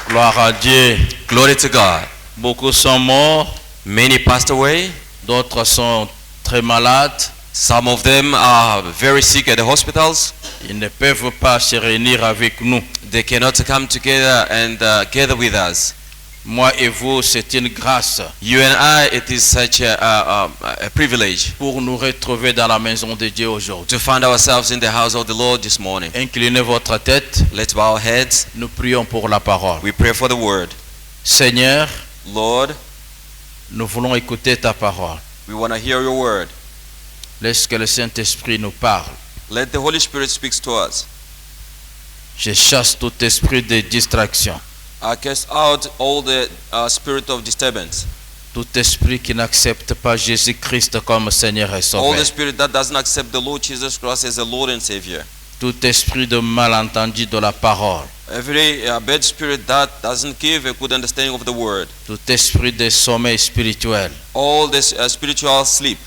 Gloire à Dieu. Glory to God. Beaucoup sont morts, Many passed away. d'autres sont très malades. Some of them are very sick at the hospitals. Ils ne peuvent pas se réunir avec nous. They cannot come together and gather with us. Moi et vous, c'est une grâce You and I, it is such a privilege pour nous retrouver dans la maison de Dieu aujourd'hui. to find ourselves in the house of the Lord this morning. Inclinez votre tête, Let's bow our heads. nous prions pour la parole. We pray for the word. Seigneur, Lord, nous voulons écouter ta parole. we want to hear your word. Laisse que le Saint-Esprit nous parle. Let the Holy Spirit speak to us. Je chasse tout esprit de distraction, I cast out all the spirit of disturbance. tout esprit qui n'accepte pas Jésus-Christ comme Seigneur et All Sauveur, the spirit that doesn't accept the Lord Jesus Christ as the Lord and Savior. tout esprit de malentendu de la parole, Every bad spirit that doesn't give a good understanding of the word. tout esprit de sommeil spirituel, All this spiritual sleep.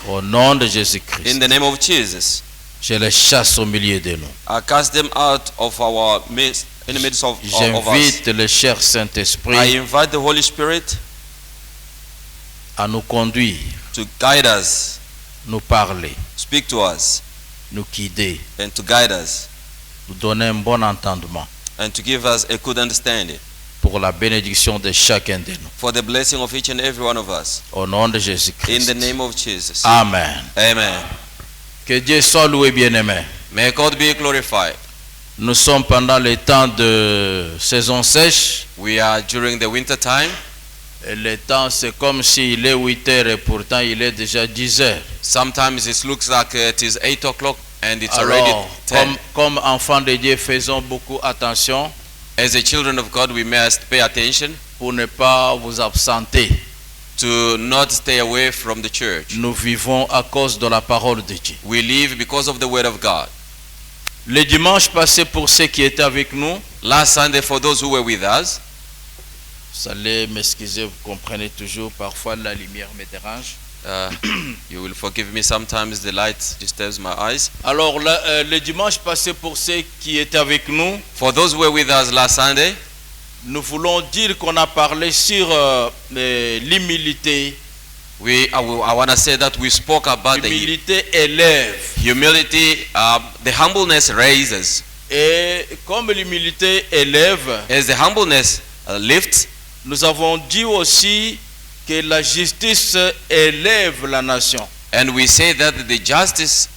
au nom de In Jésus-Christ, the name of Jesus. je les chasse au milieu de nous. I cast them out of our midst, in the midst of us. J'invite le cher I Saint-Esprit invite the Holy Spirit à nous conduire, to guide us, nous parler, speak to us, nous guider, and to guide us, nous donner un bon entendement and to give us a good understanding pour la bénédiction de chacun de nous. for the blessing of each and every one of us. Au nom de In Jésus-Christ. the name of Jesus. Amen. Amen. Que Dieu soit loué, bien-aimé. May God be glorified. Nous sommes pendant le temps de saison sèche. We are during the winter time. Et le temps, c'est comme s'il est 8 heures et pourtant il est déjà 10 heures. Sometimes it looks like it is 8 o'clock and it's already Alors, 10. comme enfants de Dieu, faisons beaucoup attention As the children of God, we must pay attention pour ne pas vous absenter. to not stay away from the church. Nous vivons à cause de la parole de Dieu. We live because of the word of God. Le dimanche passé, pour ceux qui étaient avec nous, Last Sunday, for those who were with us, vous allez m'excuser, vous comprenez toujours, parfois la lumière me dérange. you will forgive me, sometimes the light disturbs my eyes. Alors, le dimanche passé, pour ceux qui étaient avec nous, For those who were with us last Sunday, nous voulons dire qu'on a parlé sur l'humilité. I want to say that we spoke about the L'humilité élève. humility, the humbleness raises. Et comme l'humilité élève, As the humbleness lifts, nous avons dit aussi que la justice élève la nation. and we say that the justice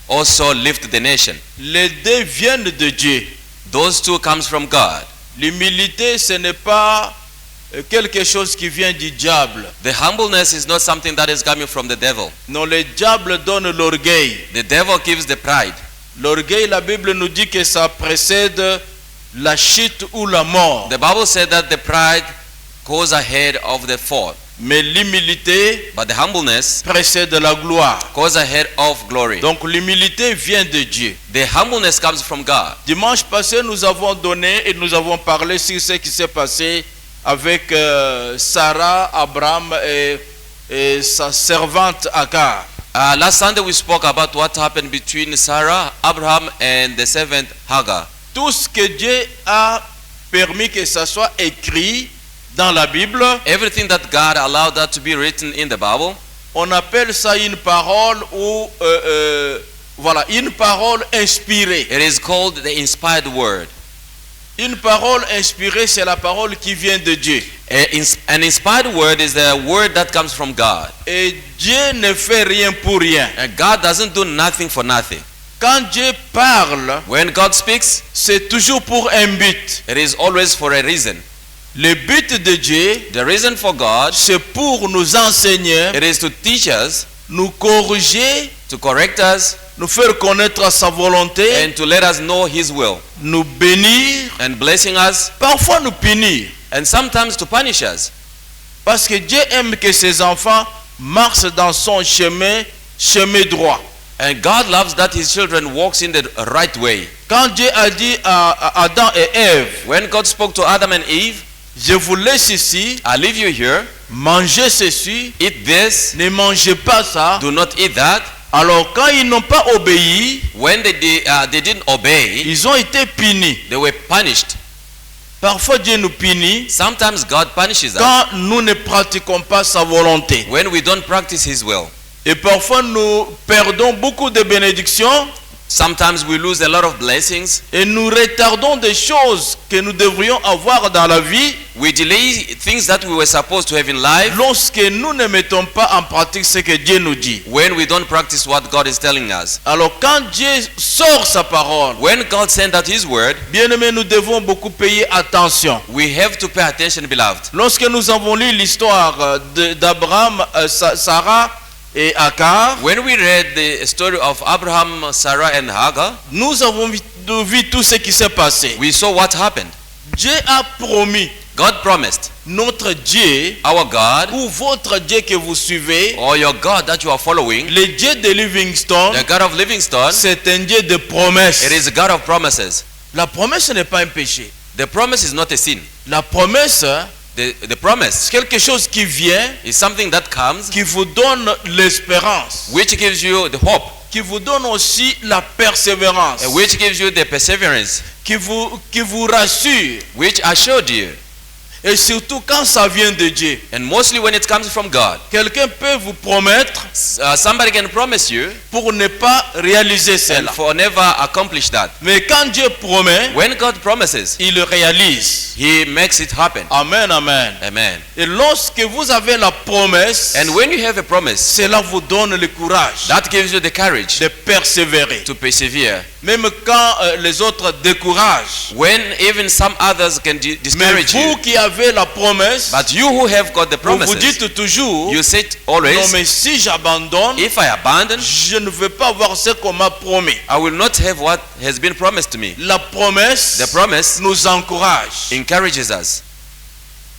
also lifts the nation. Les deux viennent de Dieu. Those two comes from God. L'humilité, ce n'est pas quelque chose qui vient du diable. The humbleness is not something that is coming from the devil. Non, le diable donne l'orgueil. The devil gives the pride. L'orgueil, la Bible nous dit que ça précède la chute ou la mort. The Bible said that the pride goes ahead of the fall, Mais l'humilité but the humbleness précède la gloire. goes ahead of glory. Donc l'humilité vient de Dieu. The humbleness comes from God. Dimanche passé, nous avons donné et nous avons parlé sur ce qui s'est passé avec Sarah, Abraham et sa servante Agar. Last Sunday we spoke about what happened between Sarah, Abraham, and the servant Hagar. Tout ce que Dieu a permis que ça soit écrit dans la Bible, Everything that God allowed that to be written in the Bible, on appelle ça une parole ou voilà, une parole inspirée. it is called the inspired word. Une parole inspirée, c'est la parole qui vient de Dieu. An inspired word is the word that comes from God. Et Dieu ne fait rien pour rien. And God doesn't do nothing for nothing. Quand Dieu parle, When God speaks, c'est toujours pour un but. it is always for a reason. Le but de Dieu, The reason for God, c'est pour nous enseigner, it is to teach us, nous corriger, to correct us, nous faire connaître sa volonté, and to let us know His will, nous bénir, and blessing us, parfois nous punir. and sometimes to punish us. Parce que Dieu aime que ses enfants marchent dans son chemin droit. And God loves that His children walks in the right way. Quand Dieu a dit à Adam et Ève, When God spoke to Adam and Eve, je vous laisse ici, I leave you here, mangez ceci, eat this, ne mangez pas ça. do not eat that. Alors quand ils n'ont pas obéi, When they didn't obey, ils ont été punis. they were punished. Parfois Dieu nous punit Sometimes God punishes us quand nous ne pratiquons pas sa volonté. when we don't practice His will. Et parfois nous perdons beaucoup de bénédictions Sometimes we lose a lot of blessings. et nous retardons des choses que nous devrions avoir dans la vie We delay things that we were supposed to have in life lorsque nous ne mettons pas en pratique ce que Dieu nous dit. when we don't practice what God is telling us. Alors quand Dieu sort sa parole, When God sent out His word, bien-aimés, nous devons beaucoup payer attention. we have to pay attention, beloved. Lorsque nous avons lu l'histoire d'Abraham, Sarah et Agar, When we read the story of Abraham, Sarah, and Hagar, nous avons vu tout ce qui s'est passé. we saw what happened. Dieu a promis, God promised, notre Dieu our God, ou votre Dieu que vous suivez, or your God that you are following, le Dieu de Livingstone, the God of Livingstone, c'est un Dieu de promesses. it is a God of promises. La promesse n'est pas un péché. The promise is not a sin. La promesse, The promise c'est quelque chose qui vient, is something that comes, qui vous donne l'espérance, which gives you the hope, qui vous donne aussi la persévérance, and which gives you the perseverance, qui vous rassure. which assured you. Et surtout quand ça vient de Dieu. And mostly when it comes from God. Quelqu'un peut vous promettre Somebody can promise you pour ne pas réaliser and cela. for never accomplish that. Mais quand Dieu promet, When God promises, il le réalise. He makes it happen. Amen, amen. Amen. Et lorsque vous avez la promesse, And when you have a promise, cela vous donne le courage that gives you the courage de persévérer. to persevere. Même quand les autres découragent. When even some others can Mais discourage vous you. qui avez la promesse, But you who have got the vous vous promises, dites toujours, you say non always, mais si j'abandonne, if I abandon, je ne veux pas avoir ce qu'on m'a promis. I will not have what has been promised to me. La promesse The promise nous encourage encourages us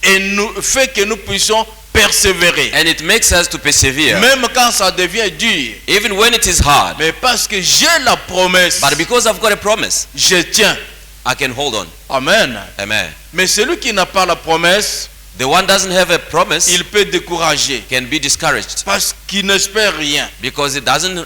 et nous fait que nous puissions persévérer. and it makes us to persevere. Même quand ça devient dur. Even when it is hard. Mais parce que j'ai la promesse, But because I've got a promise, je tiens. I can hold on. Amen. Amen. Mais celui qui n'a pas la promesse, The one doesn't have a promise il peut décourager can be discouraged parce qu'il n'espère rien. because it doesn't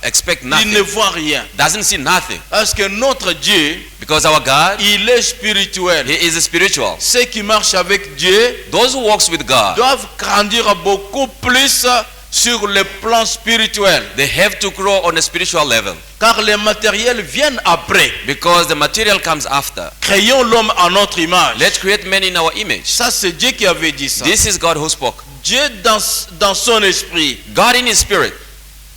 expect Il ne nothing, voit rien. doesn't see nothing. Parce que notre Dieu, Because our God, il est spirituel. He is spiritual. Ceux qui marchent avec Dieu Those who walks with God, doivent grandir beaucoup plus sur le plan spirituel. they have to grow on a spiritual level Car les matériels viennent après. because the material comes after. Créons l'homme à notre image. Let's create men in our image. Ça, c'est Dieu qui avait dit ça. This is God who spoke. Dieu dans son esprit, God in His spirit,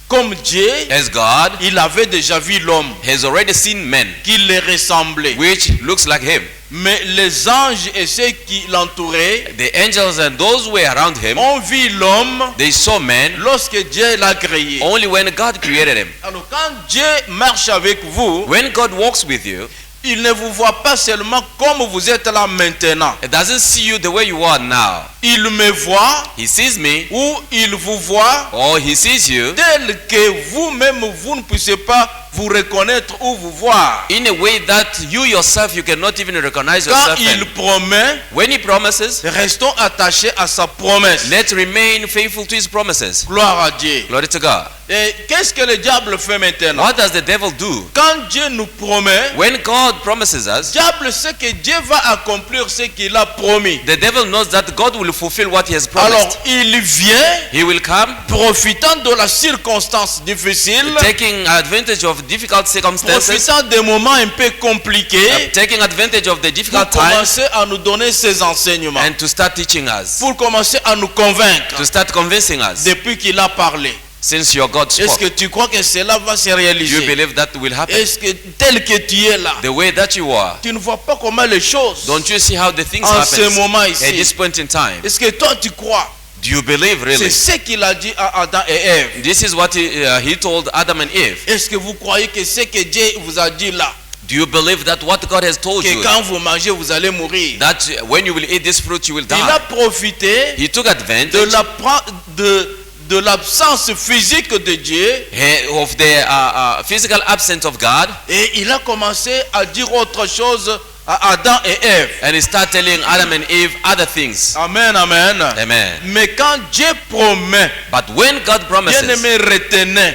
comme Dieu, as God, il avait déjà vu l'homme has already seen men qui le ressemblait. which looks like Him. Mais les anges et ceux qui l'entouraient The angels and those who were around Him, ont vu l'homme they saw men lorsque Dieu l'a créé. only when God created him. Alors quand Dieu marche avec vous, When God walks with you, il ne vous voit pas seulement comme vous êtes là maintenant. He doesn't see you the way you are now. Il me voit He sees me, ou il vous voit or He sees you tel que vous-même vous ne puissiez pas vous reconnaître ou vous voir. in a way that you yourself, you cannot even recognize Quand yourself il in. promet, When He promises, restons attachés à sa promesse. let's remain faithful to His promises. Gloire à Dieu. Glory to God. Et qu'est-ce que le diable fait maintenant? What does the devil do? Quand Dieu nous promet, When God promises us, le diable sait que Dieu va accomplir ce qu'il a promis. the devil knows that God will fulfill what He has Alors promised. il vient He will come, profitant de la circonstance difficile, taking advantage of difficult circumstances, profitant des moments un peu compliqués taking advantage of the pour difficult times, commencer à nous donner ses enseignements, and to start teaching us, pour commencer à nous convaincre to start convincing us. depuis qu'il a parlé. Since your God Est-ce spoke, que tu crois que cela va se you réaliser? believe that will happen. Est-ce que tel que tu es là, The way that you are, tu ne vois pas comment les choses don't you see how the things en ce happen moment at ici? this point in time? Est-ce que toi tu crois? Do you believe really? C'est ce qu'il a dit à Adam et Ève. This is what he told Adam and Eve. Est-ce que vous croyez que ce que Dieu vous a dit là, Do you believe that what God has told que you, quand vous mangez vous allez mourir? that when you will eat this fruit you will Il a die? profité He took de advantage de l'absence physique de Dieu of the physical absence of God, et il a commencé à dire autre chose à Adam et Ève. and he started telling Adam and Eve other things. Amen, amen. Amen. Mais quand Dieu promet, But when God promises, bien-aimé, retenez,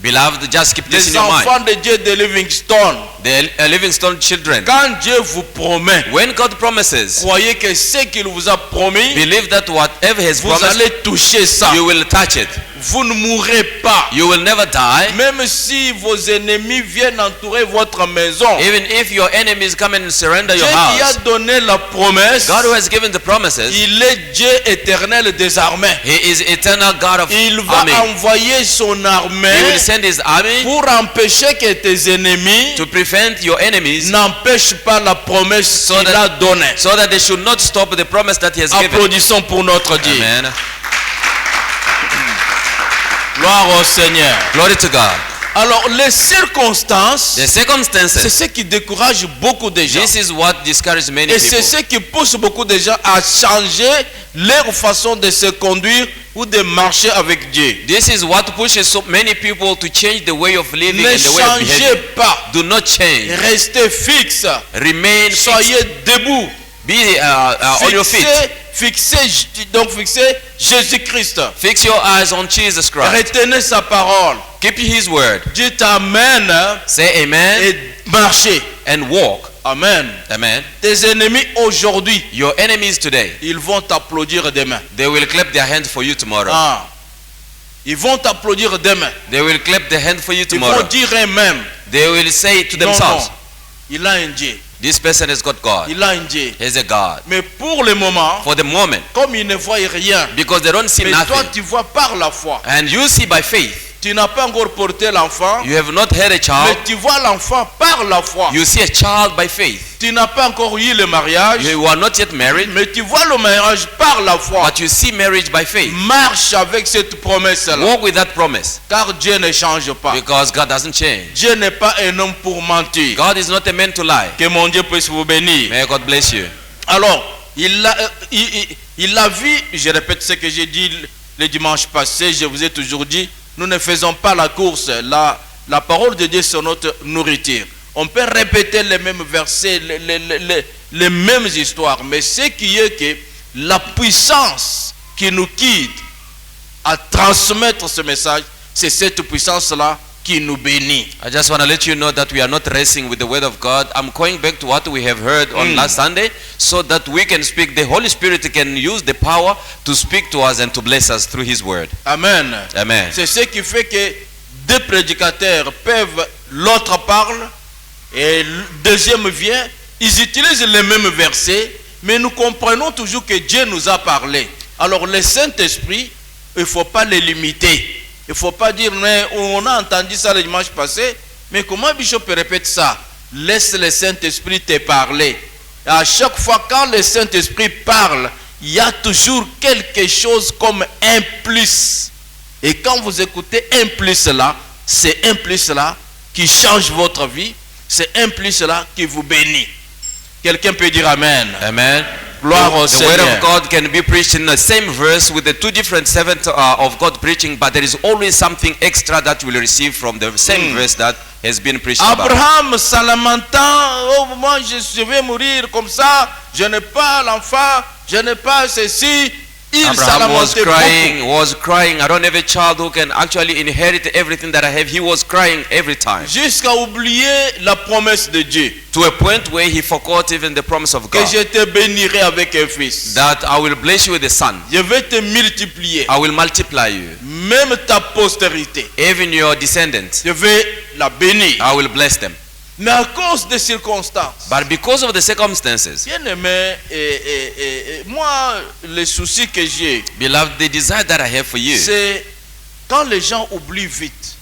Beloved, just keep this in Les your mind. enfants de Dieu de Livingstone, The Livingstone children. quand Dieu vous promet, When God promises, croyez que ce qu'il vous a promis, believe that whatever He has vous promised, allez toucher ça. you will touch it. Vous ne mourrez pas. You will never die. Même si vos ennemis viennent entourer votre maison, Even if your enemies come and surrender Dieu your qui a house, donné la promesse, God who has given the promises, il est Dieu éternel des armées. He is eternal God of Il va army. envoyer son He will armée send His army pour empêcher que tes ennemis to prevent your enemies n'empêchent pas la promesse So qu'il that- a donnée. so that they should not stop the promise that He has given. Applaudissons pour notre Dieu. Amen. Gloire au Seigneur. Glory to God. Alors, les circonstances, The c'est circumstances, ce qui décourage beaucoup de gens. this is what discourages many Et c'est people. ce qui pousse beaucoup de gens à changer leur façon de se conduire ou de marcher avec Dieu. This is what pushes so many people to change the way of living Ne and the way of changez behaving. pas. Do not change. Restez fixe. Remain fixed. Soyez debout. Be on your feet. Fixez Jésus-Christ. Fix your eyes on Jesus Christ. Retenez sa parole. Keep His word. Dieu t'amène Say amen et marchez. and walk. Amen. Amen. Tes ennemis aujourd'hui, Your enemies today, ils vont t'applaudir demain. they will clap their hands for you tomorrow. Ah. Ils vont t'applaudir demain. They will clap their hands for you Ils vont tomorrow. dire eux-mêmes, They will say to non, themselves, non, il a un Dieu. this person has got God. Il a un Dieu. He's a God. Mais pour le moment, For the moment, comme ils ne voient rien, because they don't see mais toi nothing, tu vois par la foi. and you see by faith, Tu n'as pas encore porté l'enfant, you have not had a mais child, tu vois l'enfant par la foi. you see a child by faith. Tu n'as pas encore eu le mariage, You are not yet married, mais tu vois le mariage par la foi. but you see marriage by faith. Marche avec cette promesse-là, Walk with that promise, car Dieu ne change pas. because God doesn't change. Dieu n'est pas un homme pour mentir. God is not a man to lie. Que mon Dieu puisse vous bénir. May God bless you. Alors, il a vu, je répète ce que j'ai dit le dimanche passé, je vous ai toujours dit, nous ne faisons pas la course. La parole de Dieu, c'est notre nourriture. On peut répéter les mêmes versets, les mêmes histoires, mais ce qui est que la puissance qui nous quitte à transmettre ce message, c'est cette puissance-là qui nous bénit. I just want to let you know that we are not racing with the word of God. I'm going back to what we have heard on last Sunday so that we can speak. The Holy Spirit can use the power to speak to us and to bless us through His word. Amen. Amen. C'est ce qui fait que deux prédicateurs peuvent, l'autre parle et le deuxième vient, ils utilisent les mêmes versets, mais nous comprenons toujours que Dieu nous a parlé. Alors le Saint-Esprit, il ne faut pas le limiter. Il ne faut pas dire, mais on a entendu ça le dimanche passé, mais comment Bishop répète ça? Laisse le Saint-Esprit te parler. Et à chaque fois quand le Saint-Esprit parle, il y a toujours quelque chose comme un plus. Et quand vous écoutez un plus là, c'est un plus là qui change votre vie, c'est un plus là qui vous bénit. Quelqu'un peut dire Amen. Amen. Gloire au The word Seigneur. of God can be preached in the same verse with the two different servants of God preaching, but there is always something extra that you will receive from the same verse that has been preached about. Abraham se lamentant, oh moi je vais mourir comme ça, je n'ai pas l'enfant, je n'ai pas ceci. Il Abraham was s'en lamentait crying. I don't have a child who can actually inherit everything that I have. He was crying every time. jusqu'à oublier la promesse de Dieu, To a point where he forgot even the promise of que God. je te bénirai avec un fils. That I will bless you with a son. Je vais te multiplier, I will multiply you. même ta postérité. Even your descendants, Je vais la bénir. I will bless them. Mais à cause des circonstances, But because of the circumstances, bien aimé, moi, le souci que j'ai, beloved, the desire that I have for you, c'est quand les gens oublient vite.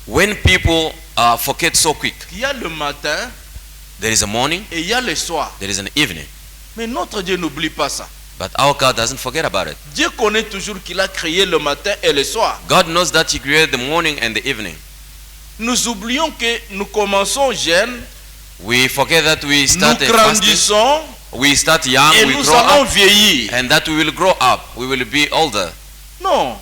when people forget so quick, Il y a le matin there is a morning, et il y a le soir. there is an evening. Mais notre Dieu n'oublie pas ça. But our God doesn't forget about it. Dieu connaît toujours qu'il a créé le matin et le soir. God knows that He created the morning and the evening. Nous oublions que nous commençons jeunes, We forget that we nous start fasting, grandissons we start young, et we nous grow allons up, vieillir. and that we will grow up, we will be older. Non,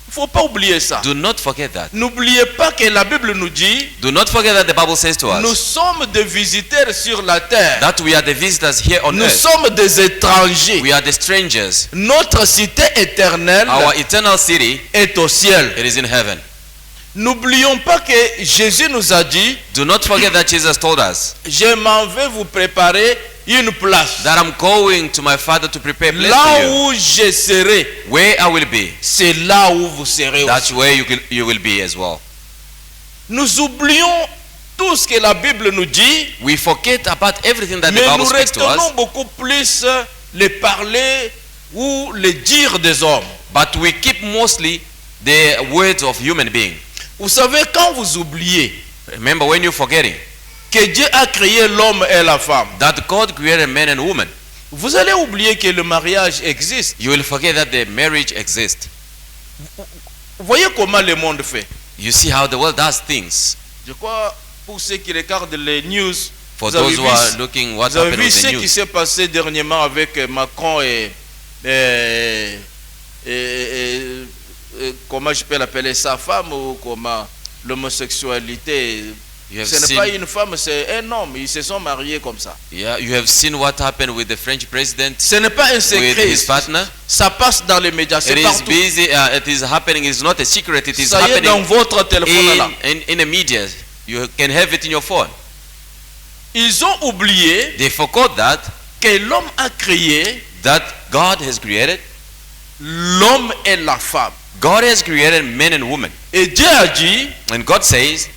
il ne faut pas oublier ça. Do not forget that. N'oubliez pas que la Bible nous dit, Do not forget that the Bible says to nous us sommes des visiteurs sur la terre. that we are the visitors here on Nous earth. sommes des étrangers. We are the strangers. Notre cité éternelle Our eternal city, est au ciel. it is in heaven. N'oublions pas que Jésus nous a dit, Do not forget that Jesus told us je m'en vais vous préparer une place. that I'm going to my Father to prepare a place Là for you. où je serai, Where I will be, c'est là où vous serez that's aussi. where you will be as well. Nous oublions tout ce que la Bible nous dit, We forget about everything that the mais Bible nous speaks to retenons us, beaucoup plus les parler ou les dire des hommes. but we keep mostly the words of human beings. Vous savez, quand vous oubliez Remember, when you're forgetting que Dieu a créé l'homme et la femme, that God created man and woman, vous allez oublier que le mariage existe. you will forget that the marriage exists. Voyez comment le monde fait. You see how the world does things. Je crois, pour ceux qui regardent les news, For vous avez those who vu, are looking what vous avez happened vu with ce the qui news. s'est passé dernièrement avec Macron et comment je peux l'appeler, sa femme, ou comment l'homosexualité. You have Ce n'est seen- pas une femme, c'est un homme. Ils se sont mariés comme ça. Yeah, you have seen what happened with the French president Ce n'est pas un with secret. his partner. Ça passe dans les médias, It c'est is partout. busy. It is happening. It's not a secret. It is Ça y est dans happening votre téléphone là. in the media. You can have it in your phone. Ils ont oublié They forgot que l'homme a créé that God has created. l'homme et la femme. God has created men and women, Et Dieu a dit and God says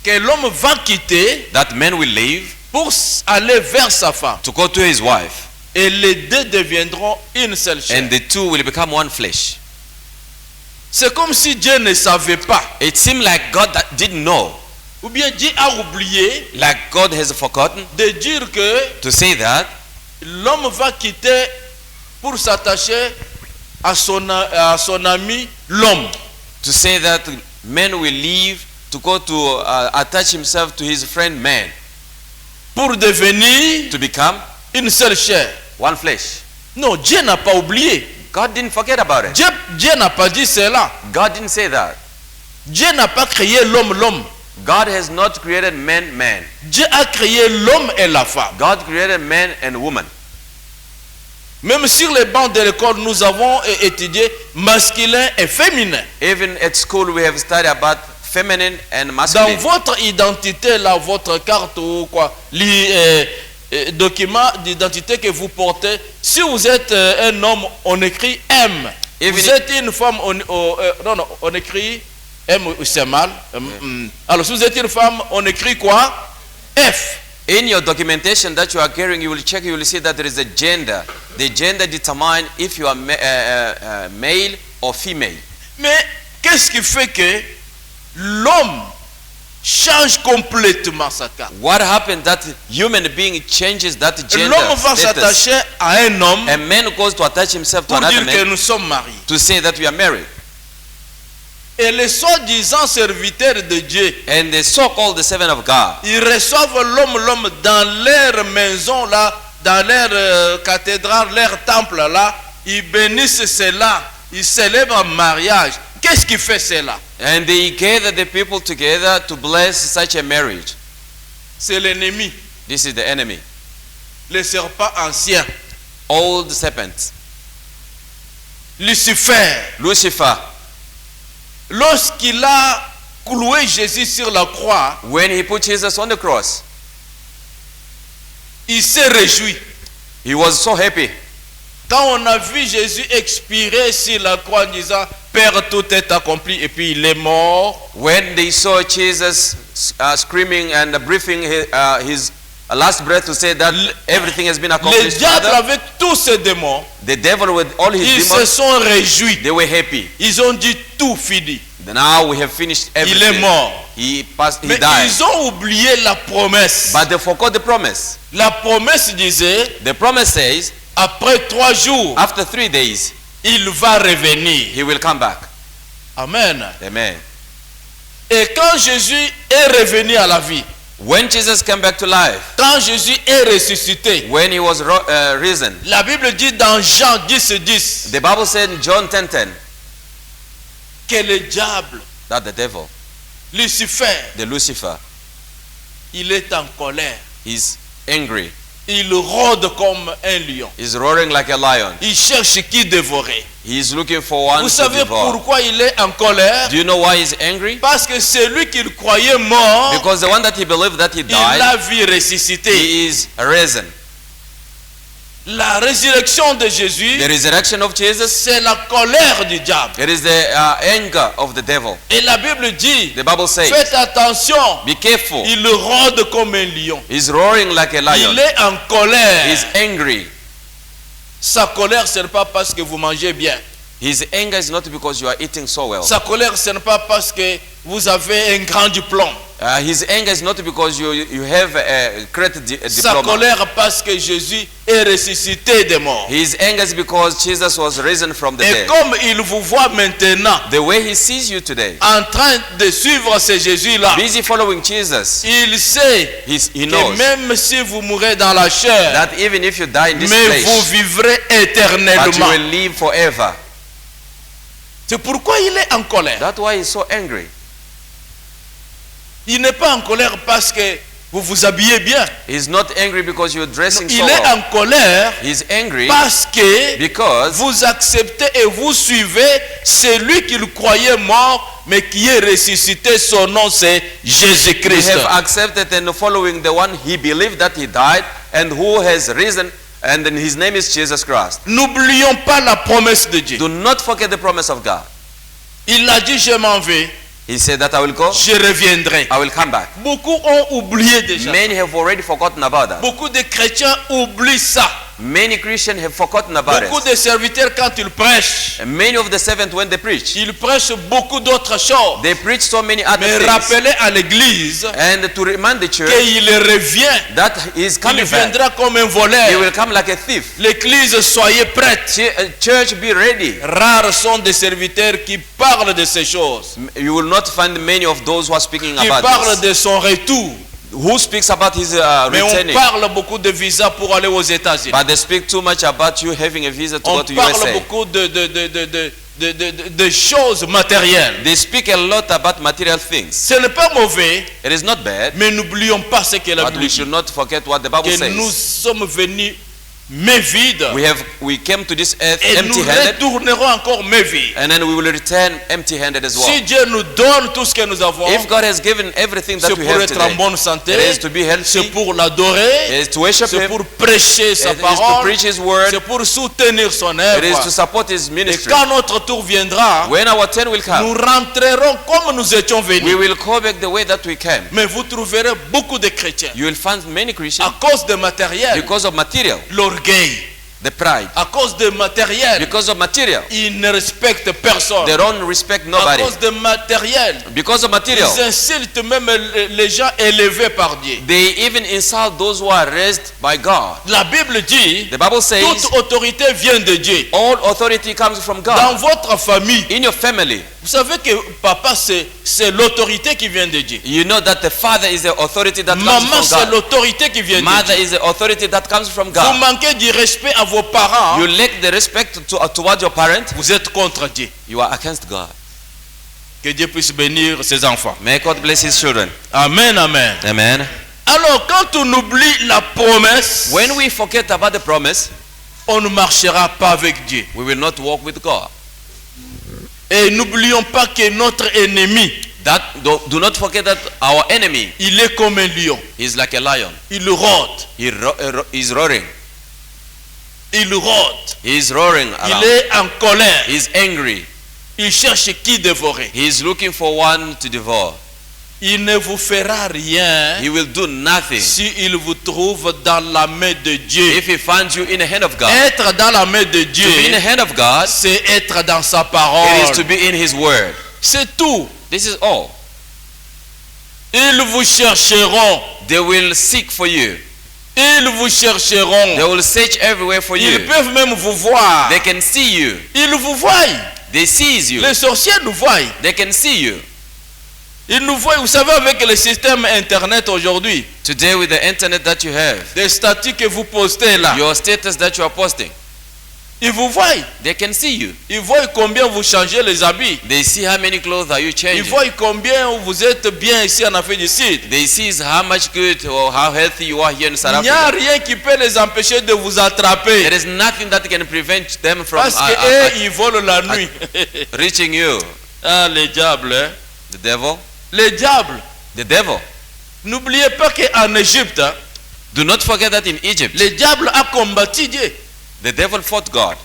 que l'homme va quitter that man will leave pour aller vers sa femme. to go to his wife, Et les deux deviendront une seule chair. and the two will become one flesh. C'est comme si Dieu ne savait pas. It seemed like God that didn't know, Ou bien Dieu a oublié like God has forgotten de dire que to say that l'homme va quitter pour s'attacher à son ami l'homme. to say that man will leave to go to attach himself to his friend man Pour devenir to become une seule chair. one flesh. Non, Dieu n'a pas oublié. God didn't forget about it. Dieu n'a pas dit cela. God didn't say that. Dieu n'a pas créé l'homme. God has not created man. Dieu a créé l'homme et la femme. God created man and woman. Même sur les bancs de l'école, nous avons étudié masculin et féminin. Even at school we have studied about feminine and Dans masculine. votre identité, là, votre carte ou quoi, document d'identité que vous portez, si vous êtes un homme, on écrit M. Even Vous êtes une femme, on écrit M, c'est mal. Alors, si vous êtes une femme, on écrit quoi? F. In your documentation that you are carrying, you will check, you will see that there is a gender. The gender determines if you are male or female. Mais qu'est-ce qui fait que l'homme change complètement sa carte? What happened that human being changes that gender L'homme va status? s'attacher à un homme A man goes to attach himself to pour another dire que man nous sommes mariés. to say that we are married. Et les soi-disant serviteurs de Dieu, And the so-called the servant of God, ils reçoivent l'homme dans leur maison là, dans leur cathédrale, leur temple là, ils bénissent cela, ils célèbrent un mariage. Qu'est-ce qui fait cela? and they gather the people together to bless such a marriage. C'est l'ennemi, This is the enemy. le serpent ancien, Old serpent, Lucifer. Lucifer. Lorsqu'il a cloué Jésus sur la croix, When he put Jesus on the cross, il s'est réjoui. he was so happy. Quand on a vu Jésus expirer sur la croix en disant Père, tout est accompli, et puis il est mort, When they saw Jesus screaming and breathing his last breath to say that everything has been le accomplished, diable Father, avec tous ses démons, the devil with all his ils se demons, sont réjouis. they were happy. Ils ont dit tout fini. Now we have finished Il est everything. mort. He passed. He Mais died. ils ont oublié la promesse. But they forgot the promise. La promesse disait, The promise says, après 3 jours, after 3 days, il va revenir. he will come back. Amen. Amen. Et quand Jésus est revenu à la vie, When Jesus came back to life, quand Jésus est ressuscité, when he was risen, la Bible dit dans Jean 10:10 the Bible said in John 10:10 que le diable, that the devil, Lucifer, the Lucifer, il est en colère. is angry. Il rôde comme un lion. He's roaring like a lion. Il cherche qui dévorer. He is looking for one Vous to savez devour. pourquoi il est en colère? Do you know why he's angry? Parce que celui qu'il croyait mort, Because the one that he believed that he il died, l'a vu ressusciter. he is risen. La résurrection de The Jésus, resurrection of Jesus, c'est la colère du diable. it is the anger of the devil. Et la Bible dit, The Bible says, faites attention, be careful. il rôde comme un lion. He's roaring like a lion. Il est en colère. He's angry. Sa colère, ce n'est pas parce que vous mangez bien. His anger is not because you are eating so well. Sa colère, ce n'est pas parce que vous avez un grand diplôme. His anger is not because you have a great Sa diploma. colère parce que Jésus est ressuscité des morts. His anger is because Jesus was risen from the Et dead. comme il vous voit maintenant The way he sees you today, en train de suivre ce Jésus-là, busy following Jesus, il sait he que knows même si vous mourrez dans la chair, that even if you die in this mais vous flesh, vivrez but you éternellement. will live forever. C'est pourquoi il est en colère. That's why he's so angry. Il n'est pas en colère parce que vous vous habillez bien. He's not angry because you're dressing so Il est well. en colère He's angry parce que because vous acceptez et vous suivez celui qu'il croyait mort, mais qui est ressuscité. Son nom, c'est you Jésus-Christ. have accepted and following the one he believed that he died and who has risen, and then his name is Jesus Christ. N'oublions pas la promesse de Dieu. Do not forget the promise of God. Il a dit, je m'en vais, He said that I will go, je reviendrai. I will come back. Beaucoup ont oublié déjà. Many have already forgotten about that. Beaucoup de chrétiens oublient ça. Many Christians have forgotten about Beaucoup it. de serviteurs, quand ils prêchent, And many of the servants, when they preach, ils prêchent beaucoup d'autres choses. they preach so many other Mais things. rappelez à l'église And to remind the church qu'il revient. that he is Il coming back. viendra comme un He voleur. will come like a thief. L'église, soyez prête. Church, be ready. Rares sont des serviteurs qui parlent de ces choses, You will not find many of those who are speaking qui about parlent this. de son retour. Who speaks about his Mais on returning? parle beaucoup de visas pour aller aux États-Unis. But they speak too much about you having a visa to On go to parle USA. beaucoup de choses matérielles. They speak a lot about material things. Ce n'est pas mauvais, It is not bad, mais n'oublions pas ce que la but Bible we dit. should not forget what the Bible Que nous says. sommes venus mains vides We came to this earth et nous empty-handed, retournerons encore mains vides. and then we will return empty-handed as well. Si Dieu nous donne tout ce que nous avons, If God has given everything that c'est we pour have être en today, bonne santé, it is to be c'est healthy, pour l'adorer, it is to worship c'est Him, pour prêcher sa it is to parole, preach His word, c'est pour soutenir son it is œuvre. to support His Et ministry. quand notre tour viendra, When our turn will nous come, rentrerons comme nous étions we venus. will go back the way that we came. Mais vous trouverez beaucoup de chrétiens You will find many à Christians cause de matériel, because of material, l'orgueil, the pride, à cause de matériel, because of material. ils ne respectent personne. They don't respect À nobody. cause de matériel, Because of material, ils insultent même les gens élevés par Dieu. they even insult those who are raised by God. La Bible dit, The Bible says toute autorité vient de Dieu. all authority comes from Dans God. votre famille, In your family, vous savez que papa, c'est l'autorité qui vient de Dieu. you know that the father is the authority that comes Maman, c'est from God. l'autorité qui vient de Mother Dieu. is the authority that comes from Vous God. manquez du respect à vos parents, You lack the respect towards your parent, vous êtes contre Dieu. you are against God. Que Dieu puisse bénir ses enfants. May God bless His children. Amen, amen. Amen. Alors, quand on oublie la promesse, When we forget about the promise, on ne marchera pas avec Dieu. we will not walk with God. Et n'oublions pas que notre ennemi, Do not forget that our enemy il est comme un lion. is like a lion. Il rôde. He's roaring. Il rôde. He's roaring Il around. est en colère. He's angry. Il cherche qui dévorer. He's looking for one to devour. Il ne vous fera rien He will do nothing s'il vous trouve dans la main de Dieu. if he finds you in the hand of God. Être dans la main de To be in the Dieu, hand of God, c'est être dans sa it is parole. to be in His word. C'est tout. This is all. Ils vous chercheront. They will seek for you. Ils vous They chercheront. will search everywhere for Ils you. peuvent même vous voir. They can see you. Ils vous voient. They sees you. Les sorciers nous voient. They can see you. Ils nous voient. Vous savez, avec le système Internet aujourd'hui, Today with the internet that you have, des statuts que vous postez là, your status that you are posting, Ils vous voient. They can see you. Ils voient combien vous changez les habits. They see how many clothes are you Ils changing. voient combien vous êtes bien ici en Afrique du Sud. They see how much good or how healthy you are here in South Il n'y a Africa. rien qui peut les empêcher de vous attraper. There is nothing that can prevent them from Parce qu'eux, ils volent la nuit. reaching you. Ah, les diables. Hein? The devil. Les diables. The devil. N'oubliez pas qu'en Égypte, hein, Do not forget that in Egypt, le diable a combattu Dieu. the devil fought God.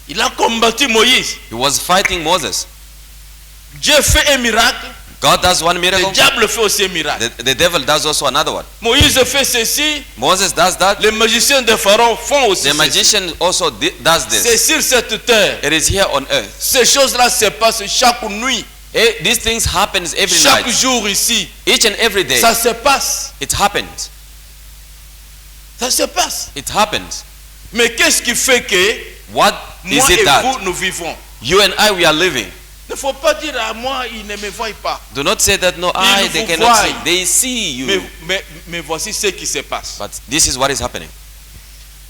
Il a combattu Moïse. He was fighting Moses. Dieu fait un miracle. God does one Le miracle. diable fait aussi un miracle. The devil does also another one. Moïse fait ceci. Moses does that. Les magiciens de Pharaon font aussi The ceci. magician also does C'est this. sur cette terre. It is here on earth. Ces choses-là se passent chaque nuit, These things happens every chaque night. jour ici. Each and every day. Ça se passe. It happens. Ça se passe. It happens. Mais qu'est-ce qui fait que What is moi et it that vous, nous vivons? you and I we are living? Il ne faut pas dire à moi, ils ne me voient pas. Do not say that no, Ils they vous cannot voient. see. They see you. Mais voici ce qui se passe. But this is what is happening.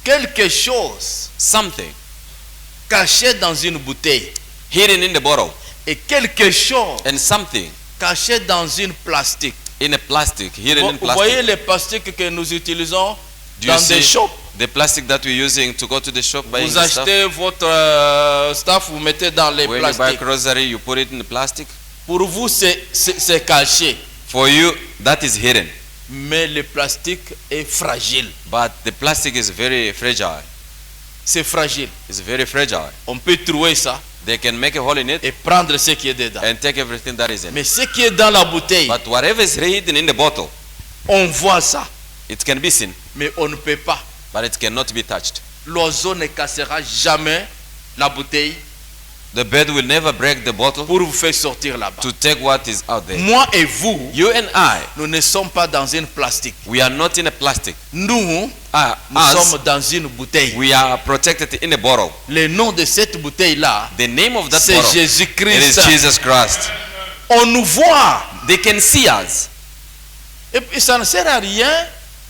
Quelque chose Something caché dans une bouteille hidden in the bottle et quelque chose and something caché dans une plastique. in a plastic, hidden in Vous voyez plastic. les plastiques que nous utilisons Do you dans des see shops. the plastic that we're using to go to the shop buying Vous the stuff? achetez votre stuff, vous mettez dans les When you buy plastiques. grocery, you put it in the plastic. Pour vous, c'est caché. For you, that is hidden. Mais le plastique est fragile. But the plastic is very fragile. C'est fragile. It's very fragile. On peut trouver ça They can make a hole in it et prendre ce qui est dedans. and take everything that is in it. Mais ce qui est dans la bouteille, But whatever is hidden in the bottle, on voit ça, it can be seen, mais on ne peut pas. but it cannot be touched. L'oiseau ne cassera jamais la bouteille The bird will never break the bottle pour vous faire sortir là-bas. to take what is out there. Moi et vous, You and I, nous ne sommes pas dans une plastique. we are not in a plastic. Nous, nous Us, sommes dans une bouteille. we are protected in a bottle. Le nom de cette bouteille-là, The name of that c'est bottle, it is Jésus-Christ. Jesus Christ. On nous voit. They can see us. Et puis ça ne sert à rien.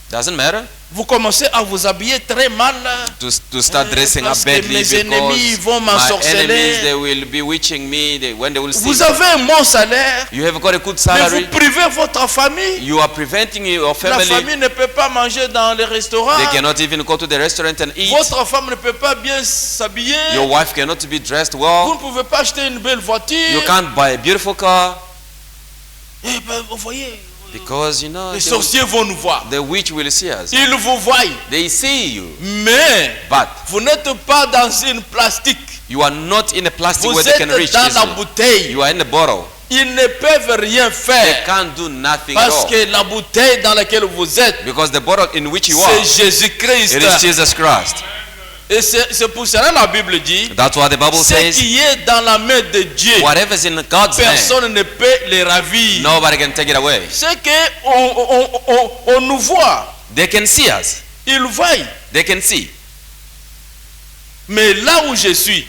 Doesn't matter Vous commencez à vous habiller très mal. to start dressing up Parce que badly mes ennemis because vont my m'ensorceler. enemies, they will be witching me. When they will see Vous avez un bon salaire, you have got a good mais salary, vous privez votre famille. you are preventing your La family. famille ne peut pas manger dans les restaurants. They cannot even go to the restaurant and eat. Votre femme ne peut pas bien s'habiller. Your wife cannot be dressed Vous well. ne pouvez pas acheter une belle voiture. You can't buy a beautiful car Eh ben, vous voyez, because you know les sorciers vont nous voir. the witch will see us. Ils vous voient. They see you, Mais but vous n'êtes pas dans une plastique. you are not in a plastic Vous where they can êtes reach dans la easily. bouteille. You are in the bottle. Ils ne peuvent rien They faire. can't do nothing at Parce all que la bouteille dans laquelle vous êtes, because the bottle in which you are, c'est Jésus-Christ. it is Jesus Christ. Et c'est pour cela que la Bible dit, That's what the Bible ce says. qui est dans la main de Dieu, Whatever is in God's hand, personne ne peut les ravir. nobody can take it away. C'est qu'on nous voit, They can see us. ils voient. They can see. Mais là où je suis,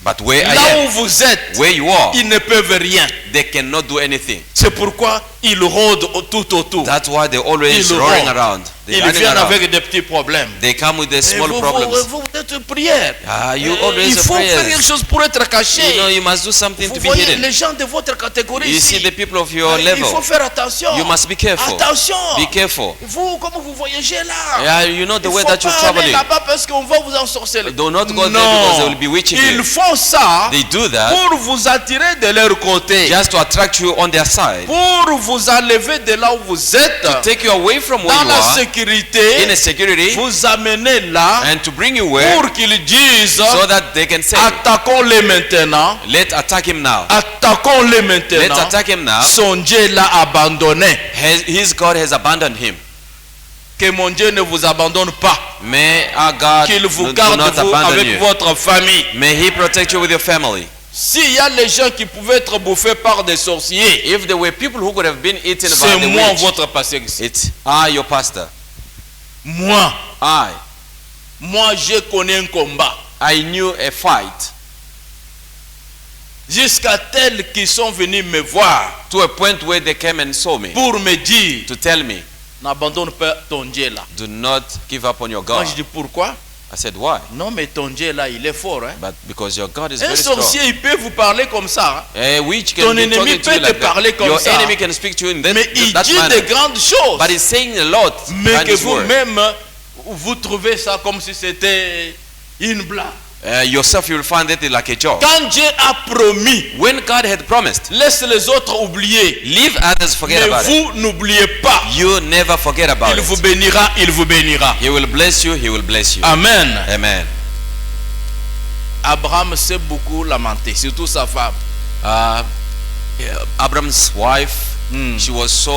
But where I là am, où vous êtes, where you are, ils ne peuvent rien. they cannot do anything. C'est pourquoi ils rôdent tout autour. That's why they're always Ils roaring rôdent. around. They're Ils running viennent around. avec des petits problèmes. They come with the Et small vous problems. êtes prière. You always Il faut faire prayers. quelque chose pour être caché. You know, you must do something Vous to be voyez hidden. les gens de votre catégorie You see ici. the people of your Il level. faut faire attention. You must be careful. Attention. Be careful. Vous, comment vous voyagez là? Yeah, you know the Il way faut that you're pas aller traveling. là-bas parce qu'on va vous ensorceler. Do not go there Non. because they will be witching Ils you. font ça They do that pour vous attirer de leur côté. just to attract you on their side. Pour vous enlever de là où vous êtes. Take you away from where Dans you la are sécurité. in a security Vous amener là. and to bring you where Pour qu'ils disent. so that they can say, Attaquons-les maintenant. let's attack him now. Attaquons-les Let's maintenant. attack him now. Son Dieu l'a abandonné. His God has abandoned him. Que mon Dieu ne vous abandonne pas. May our God Qu'il vous do garde not vous abandon avec you. votre famille. May he protect you with your family. S'il y a les gens qui pouvaient être bouffés par des sorciers, If there were people who could have been eaten c'est by the moi witch, votre pasteur. it's I, your pastor. Moi, je connais un combat. I knew a fight Jusqu'à tels qui sont venus me voir to a point where they came and saw me pour me dire, to tell me, n'abandonne pas ton Dieu là. do not give up on your Moi God. je dis pourquoi? I said, why? Non, mais ton Dieu là, il est fort. Hein? But because your God is Un very strong. sorcier, il peut vous parler comme ça. Hein? Which Ton can be ennemi talking to you peut te like parler that. comme Your ça. enemy can speak to you in Mais il that dit de manner. grandes choses. But he's saying a lot. Mais behind que his word. vous-même, vous trouvez ça comme si c'était une blague. Yourself, you will find it like a joke. Quand Dieu a promis, When God had promised, laisse les autres oublier. leave others forget Mais about it. vous n'oubliez pas. You never forget about Il vous it. bénira, il vous bénira. He will bless you. He will bless you. Amen. Amen. Abraham s'est beaucoup lamenté, surtout sa femme. Abram's wife, she was so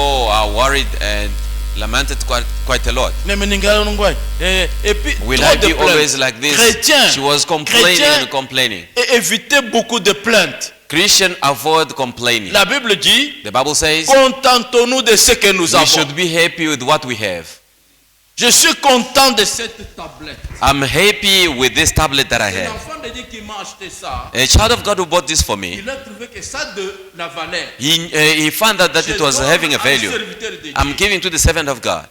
worried and lamented quite a lot. Et puis, Will trop I de be always plaintes. like this? Chrétiens, She was complaining chrétiens, and complaining. et évitez beaucoup de plaintes. Christian, avoid complaining. La Bible dit, The Bible says contentons-nous de ce que nous we avons. should be happy with what we have. Je suis content de cette tablette. I'm happy with this tablet that I have. L'enfant de Dieu qui m'a acheté ça, A child of God who bought this for me, il a trouvé que ça de la valeur. he found out that it was having a value. Serviteur de Dieu. I'm giving to the servant of God.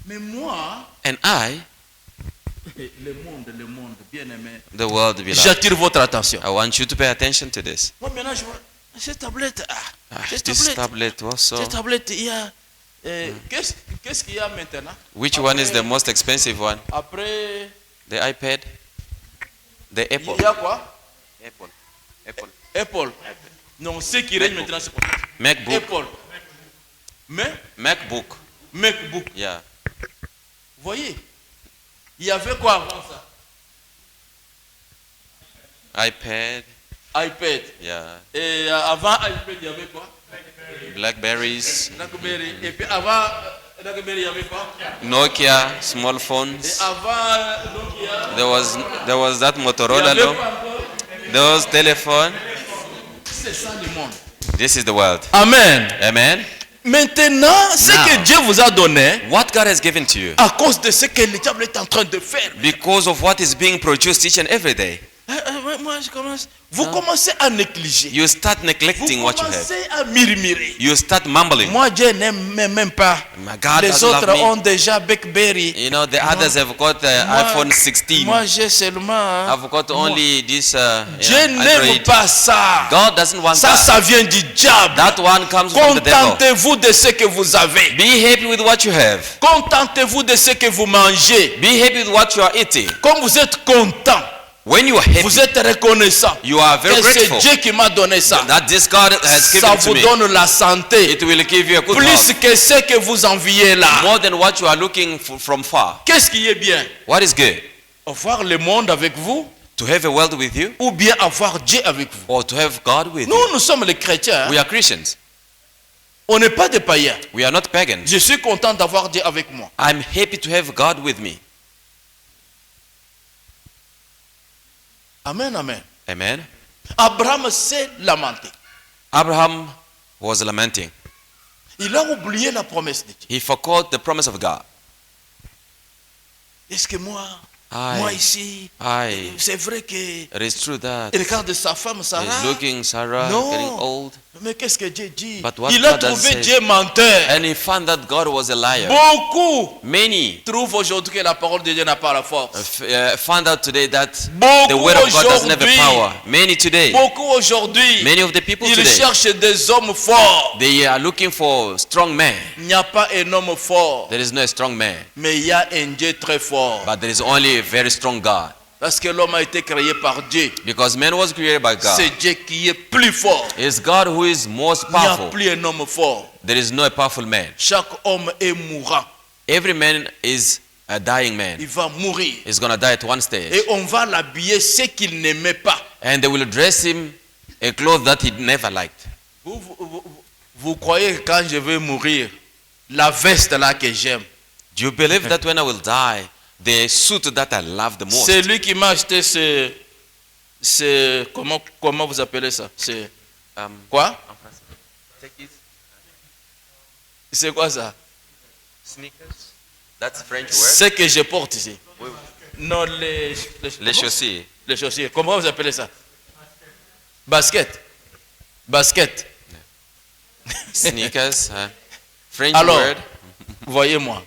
Mais moi, And I, le monde, bien aimé, the world, beloved, j'attire votre attention. I want you to pay attention to this. Moi maintenant, je vois, cette tablette, cette This tablette, tablet also. cette tablette, il y a, qu'est-ce qu'il y a maintenant? Which one is the most expensive one? Après, The iPad? The Apple? il y a quoi? Apple. Apple. Non, ce qui règne maintenant, c'est quoi? MacBook. Apple. Mais, MacBook. MacBook. Yeah. Vous voyez, il y avait quoi avant ça? iPad. iPad. Yeah. Et avant iPad, il y avait quoi? Blackberries. BlackBerry. Et puis avant BlackBerry, il y avait quoi? Nokia. Small Et phones. avant Nokia, There was that il y Motorola. avait No? quoi encore? Those telephone. C'est ça le monde. This is the world. Amen. Amen. Maintenant, ce Now. que Dieu vous a donné, What God has given to you, à cause de ce que le diable est en train de faire. because of what is being produced each and every day, Moi, je commence. Vous commencez à négliger. you start Vous neglecting what you have. commencez à murmurer. You start mumbling. Moi, Dieu n'aime même pas. My God Les doesn't autres love me. ont déjà BlackBerry. You know, the others have got iPhone 16. Moi, j'ai seulement. Hein, I've got only this Dieu n'aime Android. pas ça. God doesn't want Ça, that. ça vient du diable. That one comes from the devil. Contentez-vous de ce que vous avez. Be happy with what you have. Contentez-vous de ce que vous mangez. Be happy with what you are eating. Comme vous êtes content, When you are happy, vous êtes reconnaissant. you are very Et c'est grateful Dieu qui m'a donné ça. that this God has Ça given to vous me. donne la santé. It will give you a good Plus health. que ce que vous enviez là. More than what you are looking for from far. Qu'est-ce qui est bien? What is good? Avoir le monde avec vous To have a world with you ou bien avoir Dieu avec vous? or to have God with you? Nous sommes les chrétiens. Hein. We are Christians. On n'est pas des païens. We are not pagans. Je suis content d'avoir Dieu avec moi. I'm happy to have God with me. Amen, amen. Amen. Abraham s'est lamenté. Abraham was lamenting. Il a oublié la promesse de Dieu. He forgot the promise of God. Est-ce que moi Aye. ici, Aye. c'est vrai que It is true that il regarde sa femme Sarah. he's looking Sarah No. getting old. Mais qu'est-ce que Dieu dit? But what Il a God has trouvé said. Dieu menteur. And he found that God was a liar. Beaucoup Many trouvent aujourd'hui que la parole de Dieu n'a pas la force. found out today that the Beaucoup word of God doesn't have a aujourd'hui, power. Many today, beaucoup aujourd'hui, many of the people ils today, cherchent des hommes forts. they are looking for strong men. Il n'y a pas un homme fort, There is no strong man, mais il y a un Dieu très fort. but there is only a very strong God. Parce que l'homme a été créé par Dieu. Because man was created by God. C'est Dieu qui est plus fort. It's God who is most Il n'y a powerful. plus un homme fort. There is no powerful man. Chaque homme est mourant. Every man is a dying man. Il va mourir. He's going to die at one stage. Et on va l'habiller ce qu'il n'aimait pas. And they will dress him a cloth that he never liked. Vous croyez que quand je vais mourir, la veste là que j'aime, Do you believe that when I will die, the suit that I love the most, c'est lui qui m'a acheté comment vous appelez ça? C'est quoi? C'est quoi ça? sneakers? That's French word. Ce que je porte ici. Non, Les chaussures. les chaussures. Comment vous appelez ça? Basket. Basket. Sneakers. French Alors, word. voyez-moi.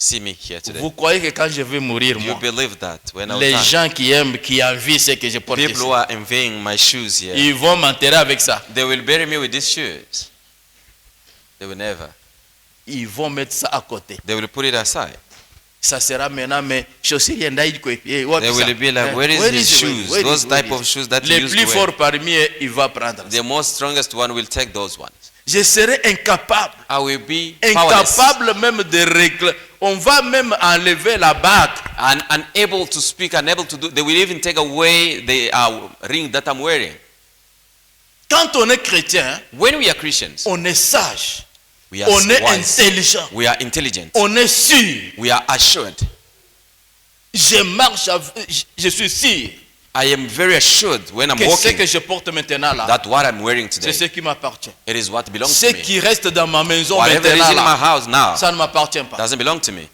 see me here today. Vous croyez que quand je vais mourir, Do you moi, believe that when I les die, gens qui aiment, qui envient ce que je porte people ici, who are envying my shoes here, ils vont m'enterrer avec ça. they will bury me with these shoes? They will never. Ils vont mettre ça à côté. They will put it aside. Ça sera maintenant, mais chaussures, il y en a, il quoi, They will be like, where is his shoes? Those type of shoes that he les used plus to wear. forts parmi eux, il va prendre. The most strongest one will take those ones. Je serai incapable. I will be powerless Incapable même de régler. On va même enlever la bague. and unable to speak, unable to do. They will even take away the ring that I'm wearing. Quand on est chrétien, When we are Christians, on est sage. we are On est wise. intelligent. We are intelligent. On est sûr. We are assured. Je marche, je suis sûr I am very assured when I'm que ce walking que je porte maintenant là, that what I'm wearing c'est today, ce qui m'appartient. it is what belongs Ce to me. qui reste dans ma maison Whatever is maintenant in my là, house now ça ne m'appartient pas. doesn't belong to me.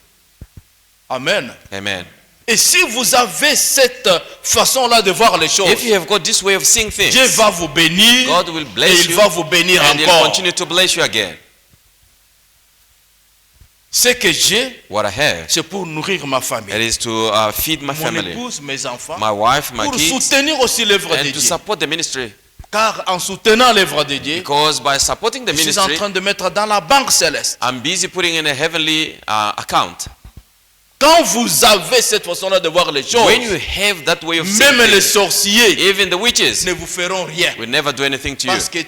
Amen. Amen. Et si vous avez cette façon-là de voir les choses, If you have got this way of seeing things, Dieu va vous bénir God will et bless il you va vous bénir and He'll encore. continue to bless you again. Ce que j'ai, What I have, c'est pour nourrir ma it famille, is to feed my mon family, épouse, mes enfants, my wife, my pour kids, soutenir aussi l'œuvre de and to Dieu. support the ministry. Car en soutenant l'œuvre de Dieu, Because by supporting the je suis en ministry, train de mettre dans la banque céleste. I'm busy putting in a heavenly account. Quand vous avez cette façon-là de voir les choses, When you have that way of même seeing les things, sorciers even the witches ne vous feront rien. will never do anything to you. Parce que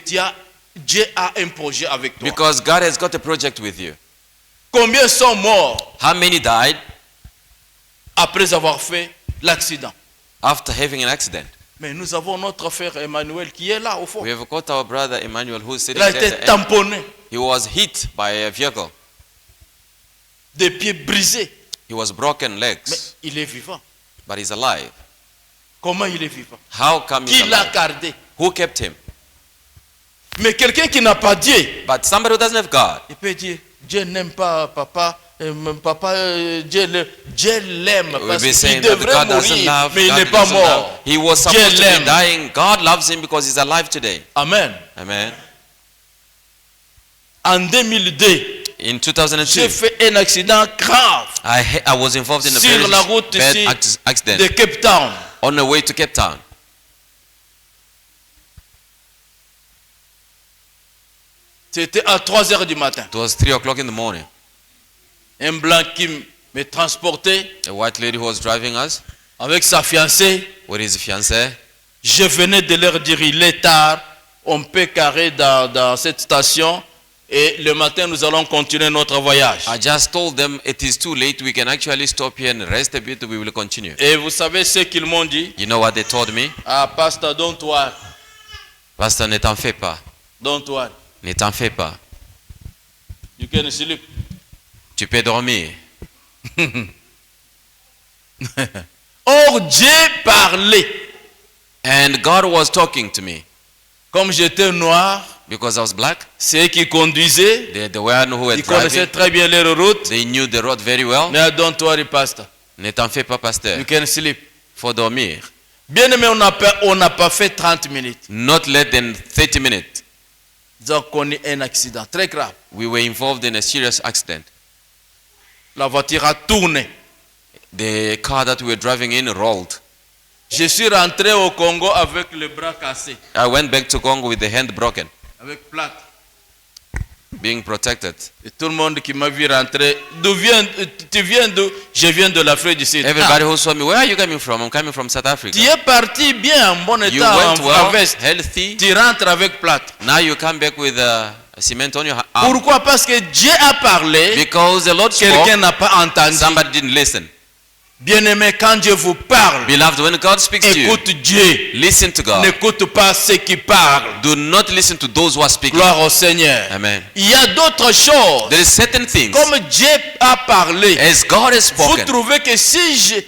Dieu a un projet avec toi. Because God has got a project with you. Combien sont morts How many died après avoir fait l'accident? after having an accident? Mais nous avons notre frère Emmanuel qui est là au fond. We have got our brother Emmanuel who is sitting Il a there. été at the end. tamponné, He was hit by a vehicle. des pieds brisés. He was broken Mais legs, il est vivant. but he's alive. Comment il est vivant? How come he's Qui l'a alive? gardé? Who kept him? Mais quelqu'un qui n'a pas Dieu, But somebody who doesn't have God, il peut dire, Dieu n'aime pas papa. Dieu l'aime will parce be qu'il saying that devrait God doesn't mourir, love. mais il God n'est pas doesn't love. mort. He was Dieu supposed to l'aime. be dying. God loves him because he's alive today. Amen. Amen. En 2002, In 2002, j'ai fait un accident grave I was involved in a sur very la route bad ici accident de Cape Town. on the way to Cape Town. C'était à 3 heures du matin. It was 3 o'clock in the morning. Un blanc qui me transportait A white lady who was driving us avec sa fiancée. with his fiancée. Je venais de leur dire, il est tard, on peut carrer dans cette station et le matin nous allons continuer notre voyage. I just told them it is too late. We can actually stop here and rest a bit. We will continue. Et vous savez ce qu'ils m'ont dit? You know what they told me? Ah, pasteur, don't worry, Pasteur, ne t'en fais pas. don't worry. Ne t'en fais pas. You can sleep. Tu peux dormir. Or, Dieu parlait. And God was talking to me. Comme j'étais noir, Because I was black, ceux qui conduisaient, the one who were ils connaissaient driving, très bien leur route. they knew the road very well. Mais don't worry, pasteur. Ne t'en fais pas, pasteur. You can sleep. Faut dormir. Bien aimé, on n'a pas fait 30 minutes. Not less than 30 minutes. Ils ont connu un accident très grave. We were involved in a serious accident. La voiture a tourné. The car that we were driving in rolled. Je suis rentré au Congo avec le bras cassé, I went back to Congo with the hand broken, avec plâtre. being protected. Et tout le monde qui m'a vu rentrer, tu viens d'où? Je viens de l'Afrique du Sud. Everybody Ah, who saw me, where are you coming from? I'm coming from South Africa. tu es parti bien en bon You état, went en well, veste. healthy. Tu rentres avec plâtre. Now you come back with cement on your arm. Pourquoi? Parce que Dieu a parlé, Because the Lord spoke, quelqu'un n'a pas entendu. somebody didn't listen. Bien-aimé, quand Dieu vous parle, Beloved, when God speaks to you, écoute Dieu. listen to God. N'écoute pas ceux qui parlent. Do not listen to those who are speaking. Gloire au Seigneur. Amen. Il y a d'autres choses. There is certain things, Comme Dieu a parlé, as God has vous spoken, trouvez que si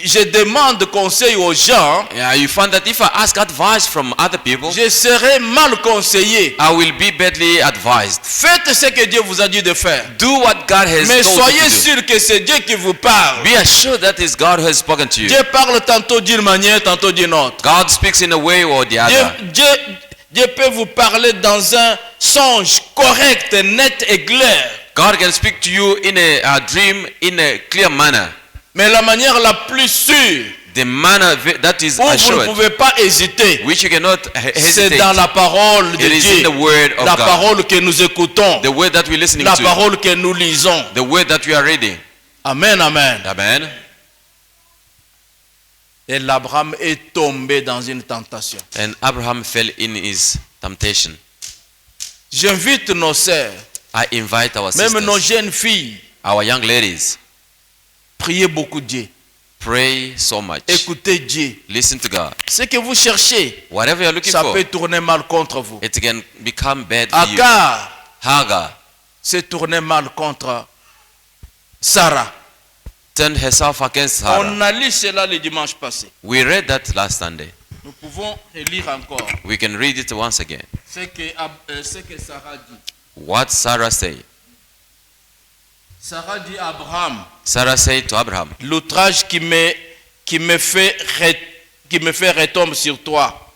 je demande conseil aux gens, you find that if I ask advice from other people, je serai mal conseillé. I will be badly advised. Faites ce que Dieu vous a dit de faire. Do what God has Mais told soyez you to sûr que c'est Dieu qui vous parle. do. Be assured that is God who has spoken to you. Dieu parle tantôt d'une manière, tantôt d'une autre. God speaks in a way or the other. Dieu peut vous parler dans un songe correct, net et clair. God can speak to you in a dream in a clear manner. Mais la manière la plus sûre, The manner that is où vous ne assured, pouvez pas hésiter, which you cannot c'est hesitate. dans la parole de It is in Dieu. the word of La God. parole que nous écoutons. The word that we're listening La to. parole que nous lisons. The word that we are reading. Amen, amen. Amen. Et l'Abraham est tombé dans une tentation. And Abraham fell in his temptation. J'invite nos sœurs, I invite our même nos sisters, jeunes filles, our young ladies, priez beaucoup Dieu. pray so much. Écoutez Dieu. Listen to God. Ce que vous cherchez, Whatever you're looking ça for, peut tourner mal contre vous. it can become bad for you. Agar Hagar s'est tourné mal contre Sarah. turned herself against Sarah. On a lu cela le dimanche passé. We read that last Sunday. Nous pouvons lire encore We can read it once again. ce que Sarah dit. What Sarah said. Sarah dit à Abraham, Sarah said to Abraham, l'outrage qui me fait retomber sur toi.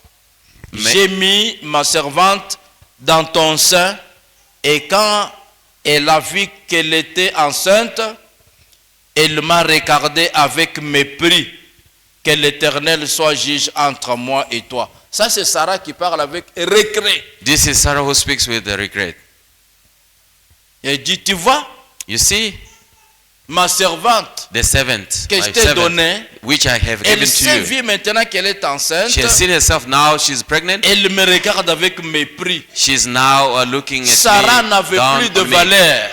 Mais- J'ai mis ma servante dans ton sein et quand elle a vu qu'elle était enceinte, elle m'a regardé avec mépris. Que l'Éternel soit juge entre moi et toi. Ça c'est Sarah qui parle avec regret. this is Sarah who speaks with the regret. Elle dit, tu vois, You see, ma servante the servant, que je my t'ai servant, donnée, which I have elle given to s'est you. vue maintenant qu'elle est enceinte. She has seen herself now, she's pregnant. Elle me regarde avec mépris. She's now looking at Sarah me, n'avait down plus de on me. valeur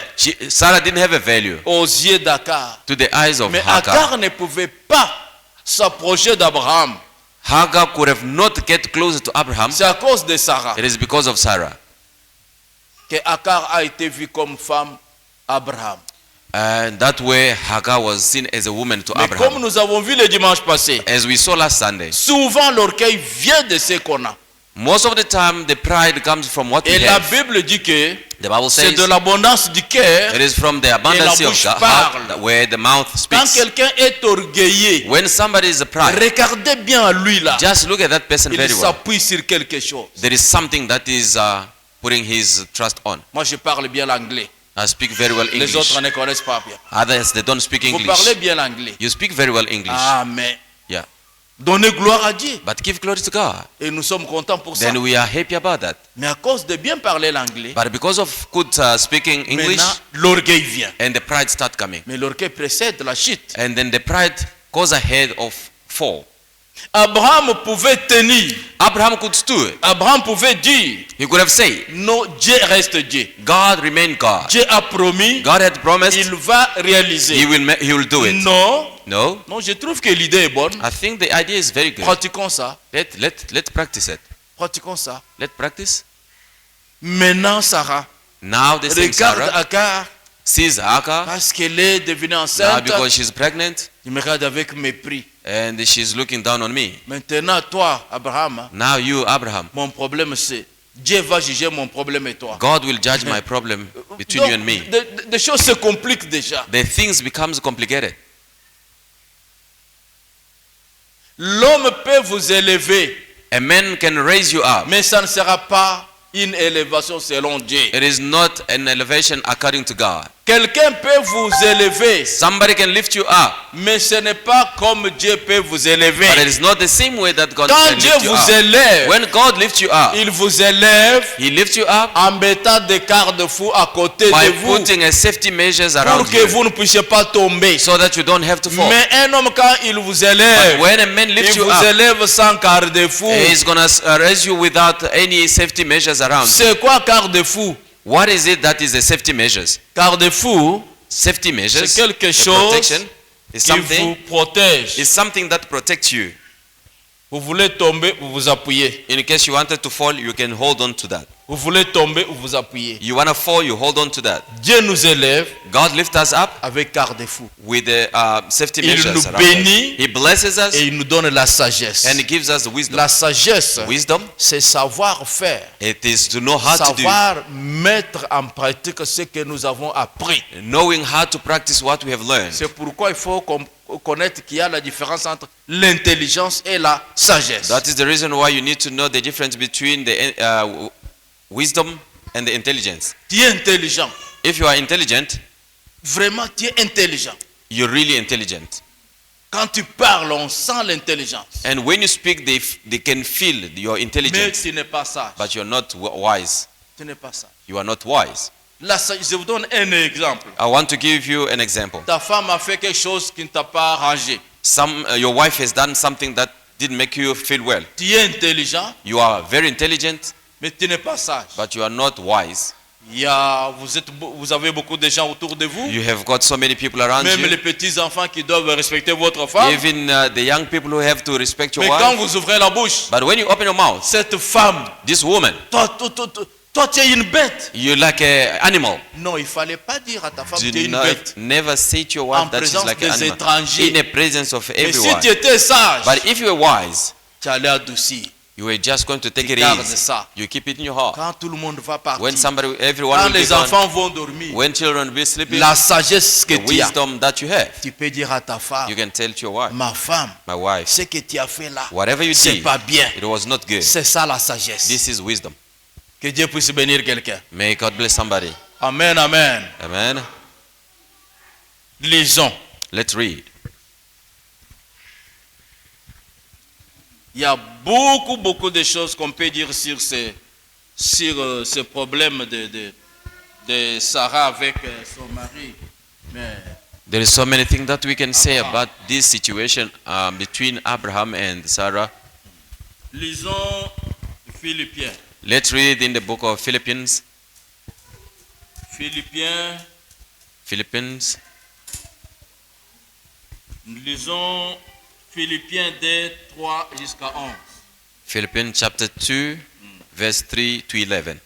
Sarah didn't have a value aux yeux d'Agar. to the eyes of Mais Hagar. Agar ne pouvait pas s'approcher d'Abraham. Hagar could have not get closer to Abraham. C'est à cause de Sarah It is because of Sarah. que Agar a été vu comme femme Abraham. And that way Hagar was seen as a woman to Mais Abraham. comme nous avons vu le dimanche passé, As we saw last Sunday, souvent l'orgueil vient de ce qu'on a. most of the time the pride comes from what we Et la have. Bible dit que The Bible c'est says de l'abondance du cœur. it is from the abundance of bouche the parle. heart where the mouth Quand speaks. quelqu'un est orgueilleux, When somebody is a pride, regardez bien à lui là. just look at that person Il very well. s'appuie sur quelque chose. There is something that is putting his trust on. Moi je parle bien l'anglais. I speak very well Les English. autres ne connaissent pas bien. Others, they don't speak Vous English. parlez bien l'anglais. You speak very well English. Amen. Yeah. Donnez gloire à Dieu. But give glory to God. Et nous sommes contents pour ça. Then we are happy about that. Mais à cause de bien parler l'anglais, But because of good speaking English, maintenant l'orgueil vient. and the pride start coming. Mais l'orgueil précède la chute. And then the pride goes ahead of fall. Abraham pouvait tenir. Abraham could stood. Abraham pouvait dire, He could have said, non, Dieu reste Dieu. God remain God. Dieu a promis, God had promised il va réaliser. he will do it. Non, No, non, je trouve que l'idée est bonne. I think the idea is very good. Pratiquons ça. Let's practice it. Pratiquons ça. Let's practice. Maintenant, Sarah, Now the same regarde Sarah Agar sees Hagar parce qu'elle est devenue now enceinte. because she's pregnant Il me regarde avec mépris. and she's looking down on me. Maintenant, toi, Abraham, Now you, Abraham, mon problème c'est Dieu va juger mon problème et toi. God will judge my problem between you and me. Des choses se compliquent déjà. The things becomes complicated. L'homme peut vous élever, A man can raise you up. mais ça ne sera pas une élévation selon Dieu. It is not an elevation according to God. Quelqu'un peut vous élever, Somebody can lift you up, mais ce n'est pas comme Dieu peut vous but it élever. is not the same way that God Quand can Dieu lift you vous up. élève, When God lifts you up, il vous élève He lifts you up en mettant des garde-fous à côté by de vous putting a safety measures pour around que you vous ne puissiez pas tomber. so that you don't have to fall. Mais un homme, quand il vous But élève, when a man lifts il you vous up, élève sans garde-fou. He's gonna raise you without any safety measures around you. C'est quoi garde-fou? What is it that is a safety measures? Garde-fou Safety measures, C'est quelque a chose protection, is qui vous something, protège. is something that protects you. Vous voulez tomber, vous vous appuyez. In case you wanted to fall, you can hold on to that. Vous voulez tomber, vous vous appuyez. You want to fall, you hold on to that. Dieu nous élève God lifts us up avec garde-fou. with the safety Il measures nous around us. bénit He blesses us et il nous donne la sagesse. and He gives us the wisdom. La sagesse, Wisdom, c'est savoir faire. it is to know how to do, Savoir mettre en pratique ce que nous avons appris. knowing how to practice what we have learned. C'est pourquoi il faut connaître qu'il y a la différence entre l'intelligence et la sagesse. That is the reason why you need to know the difference between the wisdom and the intelligence. Tu es intelligent. If you are intelligent, vraiment tu es intelligent. you're really intelligent. Quand tu parles, on sent l'intelligence. And when you speak, they can feel your Mais intelligence. tu n'es pas sage. But you're not wise. Tu n'es pas sage. You are not wise. Là, je vous donne un exemple. I want to give you an example. Ta femme a fait quelque chose qui ne t'a pas arrangé. Your wife has done something that didn't make you feel well. Tu es intelligent, You are very intelligent, mais tu n'es pas sage. but you are not wise. Vous avez beaucoup de gens autour de vous. You have got so many people around Même you. les petits-enfants qui doivent respecter votre femme. Even the young people who have to respect your Mais quand wife. vous ouvrez la bouche, But when you open your mouth, cette femme, this woman, toi tu es une bête. you're like an animal. Non, il ne fallait pas dire à ta femme que tu es Do une bête. never say to your En wife that she's présence like an des animal. étrangers. In the presence of Mais si everyone. tu étais sage, But if you were wise, tu allais adoucir. you were just going to take it Garde easy. ça. You keep it in your heart. Quand tout le monde va partir, When everyone quand will be les gone, enfants vont dormir, when children will be sleeping, la sagesse que the tu as, wisdom that you have, tu peux dire à ta femme, you can tell to your wife, ma femme, my wife, ce que tu as fait là, whatever you c'est did, pas bien. it was not good. C'est ça la sagesse. This is wisdom. Que Dieu puisse bénir quelqu'un. May God bless somebody. Amen, amen. Amen. Lisons. Let's read. Il y a beaucoup de choses qu'on peut dire sur ce problème de Sarah avec son mari. Mais There is so many things that we can say about this situation between Abraham and Sarah. lisons Philippiens. Let's read in the book of Philippians. Philippiens. Lisons Philippiens 2, 3 jusqu'à 11. Philippians chapter 2, verse 3 to 11.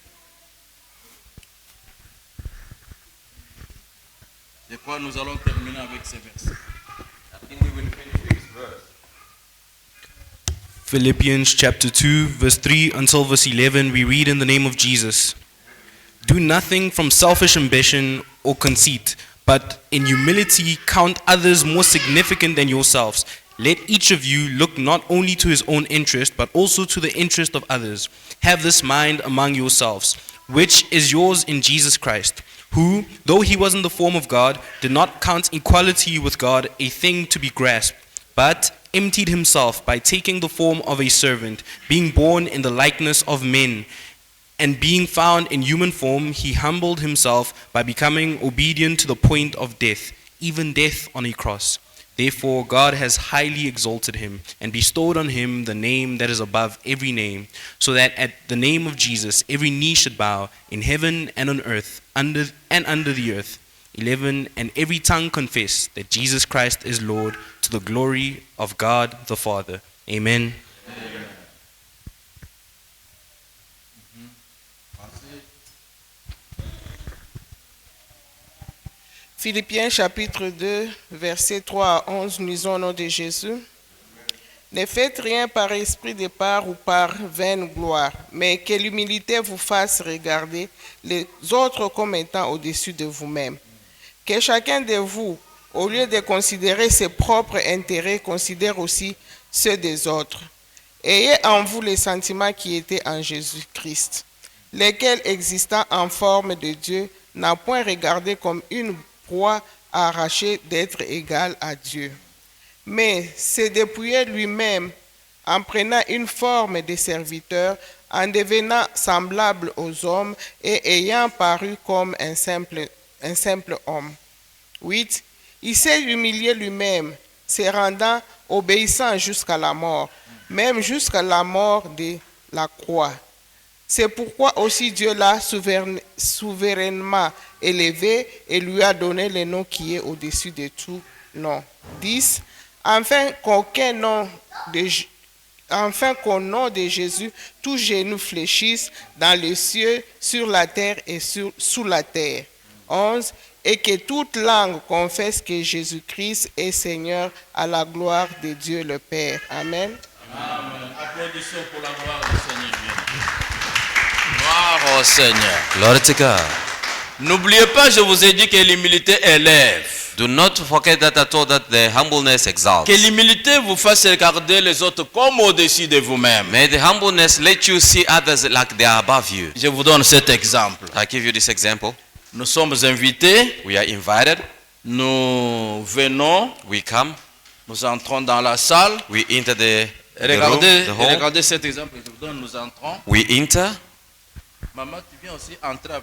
Je crois que nous allons terminer avec ces versets. Philippians chapter 2, verse 3 until verse 11, we read in the name of Jesus. Do nothing from selfish ambition or conceit, but in humility count others more significant than yourselves. Let each of you look not only to his own interest, but also to the interest of others. Have this mind among yourselves, which is yours in Jesus Christ, who, though he was in the form of God, did not count equality with God a thing to be grasped, but emptied himself by taking the form of a servant, being born in the likeness of men. And being found in human form, he humbled himself by becoming obedient to the point of death, even death on a cross. Therefore God has highly exalted him and bestowed on him the name that is above every name, so that at the name of Jesus every knee should bow in heaven and on earth under the earth. 11, and every tongue confess that Jesus Christ is Lord, to the glory of God the Father. Amen. Philippiens chapitre 2, versets 3 à 11, nous lisons au nom de Jésus. Ne faites rien par esprit de part ou par vaine gloire, mais que l'humilité vous fasse regarder les autres comme étant au-dessus de vous-même. Que chacun de vous, au lieu de considérer ses propres intérêts, considère aussi ceux des autres. Ayez en vous les sentiments qui étaient en Jésus-Christ, lesquels, existant en forme de Dieu, n'a point regardé comme une proie arrachée d'être égal à Dieu, mais s'est dépouillé lui-même en prenant une forme de serviteur, en devenant semblable aux hommes et ayant paru comme un simple homme. 8. Il s'est humilié lui-même, se rendant obéissant jusqu'à la mort, même jusqu'à la mort de la croix. C'est pourquoi aussi Dieu l'a souverainement élevé et lui a donné le nom qui est au-dessus de tout nom. 10. Afin qu'au nom de Jésus, tout genou fléchisse dans les cieux, sur la terre et sous la terre. 11. Et que toute langue confesse que Jésus-Christ est Seigneur, à la gloire de Dieu le Père. Amen. Amen. Applaudissons pour la gloire du Seigneur. Gloire au Seigneur. Glory to God. N'oubliez pas, je vous ai dit que l'humilité élève. Do not forget that I told that the humbleness exalts. Que l'humilité vous fasse regarder les autres comme au-dessus de vous-même. May the humbleness let you see others like they are above you. Je vous donne cet exemple. I give you this example. Nous sommes invités, We are invited. nous venons, We come. nous entrons dans la salle. We enter the room, Regardez, the hall. regardez cet exemple que je vous donne, nous entrons. We enter. Maman, tu viens aussi entrer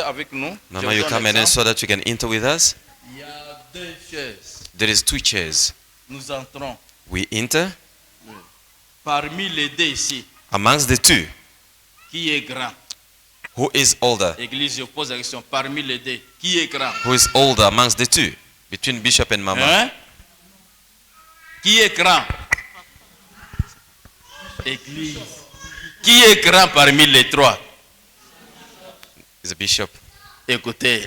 avec nous. Je Mama, vous you donne come in l'exemple. so that you can enter with us. Il y a 2 chaises. There is 2 chairs. Nous entrons. We enter. Parmi les 2 ici, Amongst the 2, qui est grand? who is older? Église, je pose la question. Parmi les 2, qui est grand? Who is older amongst the 2? Between Bishop and Mama. Hein? Qui est grand? Église. Qui est grand parmi les 3? Is a bishop. Écoutez,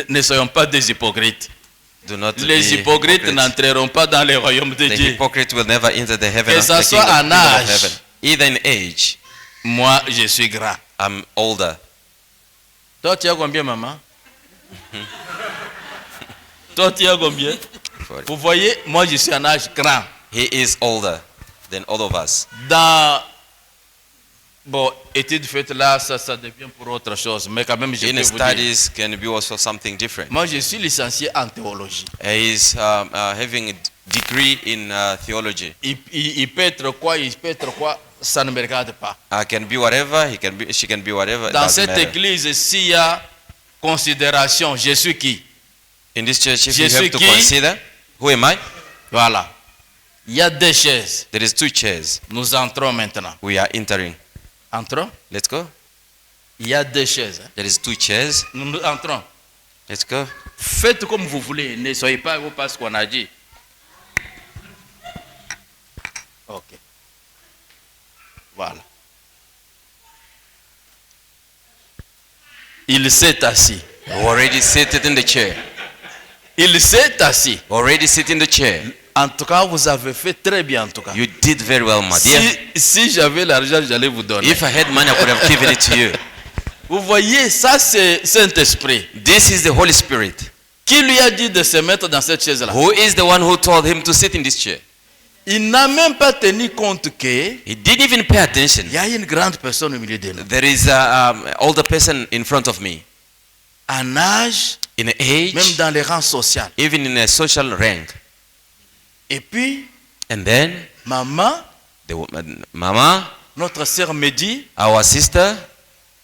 ne soyons pas des hypocrites. Do not Les be hypocrites hypocrites. n'entreront pas dans le royaume de The Dieu. hypocrite will never enter the heaven Que of ça the soit kingdom, en kingdom of âge. heaven. Either in age, Moi, je suis grand. I'm older. Toi, tu as combien, maman? Toi, tu as combien? Vous voyez, moi, je suis en âge grand. He is older than all of us. Dans, bon, études faites là, ça devient pour autre chose. Mais quand même, je In peux vous dire. studies can be also something different. Moi, je suis licencié en théologie. He is having a degree in theology. Il peut être quoi, ça ne me regarde pas. Can be whatever, she can be whatever. it Dans doesn't cette matter. église, s'il y a considération, je suis qui? In this church, if Je you suis have to qui? consider, who am I? Voilà. Il y a 2 chaises. There is 2 chairs. Nous entrons maintenant. We are entering. Entrons. Let's go. Il y a 2 chaises. Hein. There is 2 chairs. Nous entrons. Let's go. Faites comme vous voulez. Ne soyez pas vous parce qu'on a dit. Ok. Voilà. Il s'est assis. Already seated in the chair. Il s'est assis. Already sit in the chair. En tout cas, vous avez fait très bien en tout cas. You did very well, my dear. Si j'avais l'argent, j'allais vous donner. If I had money, I could have given it to you. Vous voyez, ça c'est Saint-Esprit. This is the Holy Spirit. Qui lui a dit de se mettre dans cette chaise-là? Who is the one who told him to sit in this chair? Il n'a même pas tenu compte que He didn't even pay attention. il y a une grande personne au milieu de nous. There is an older person in front of me. En âge, In age, même dans les rangs sociaux. even in a social rank. Et puis, And then, maman, Mama, notre sœur Mehdi, our sister,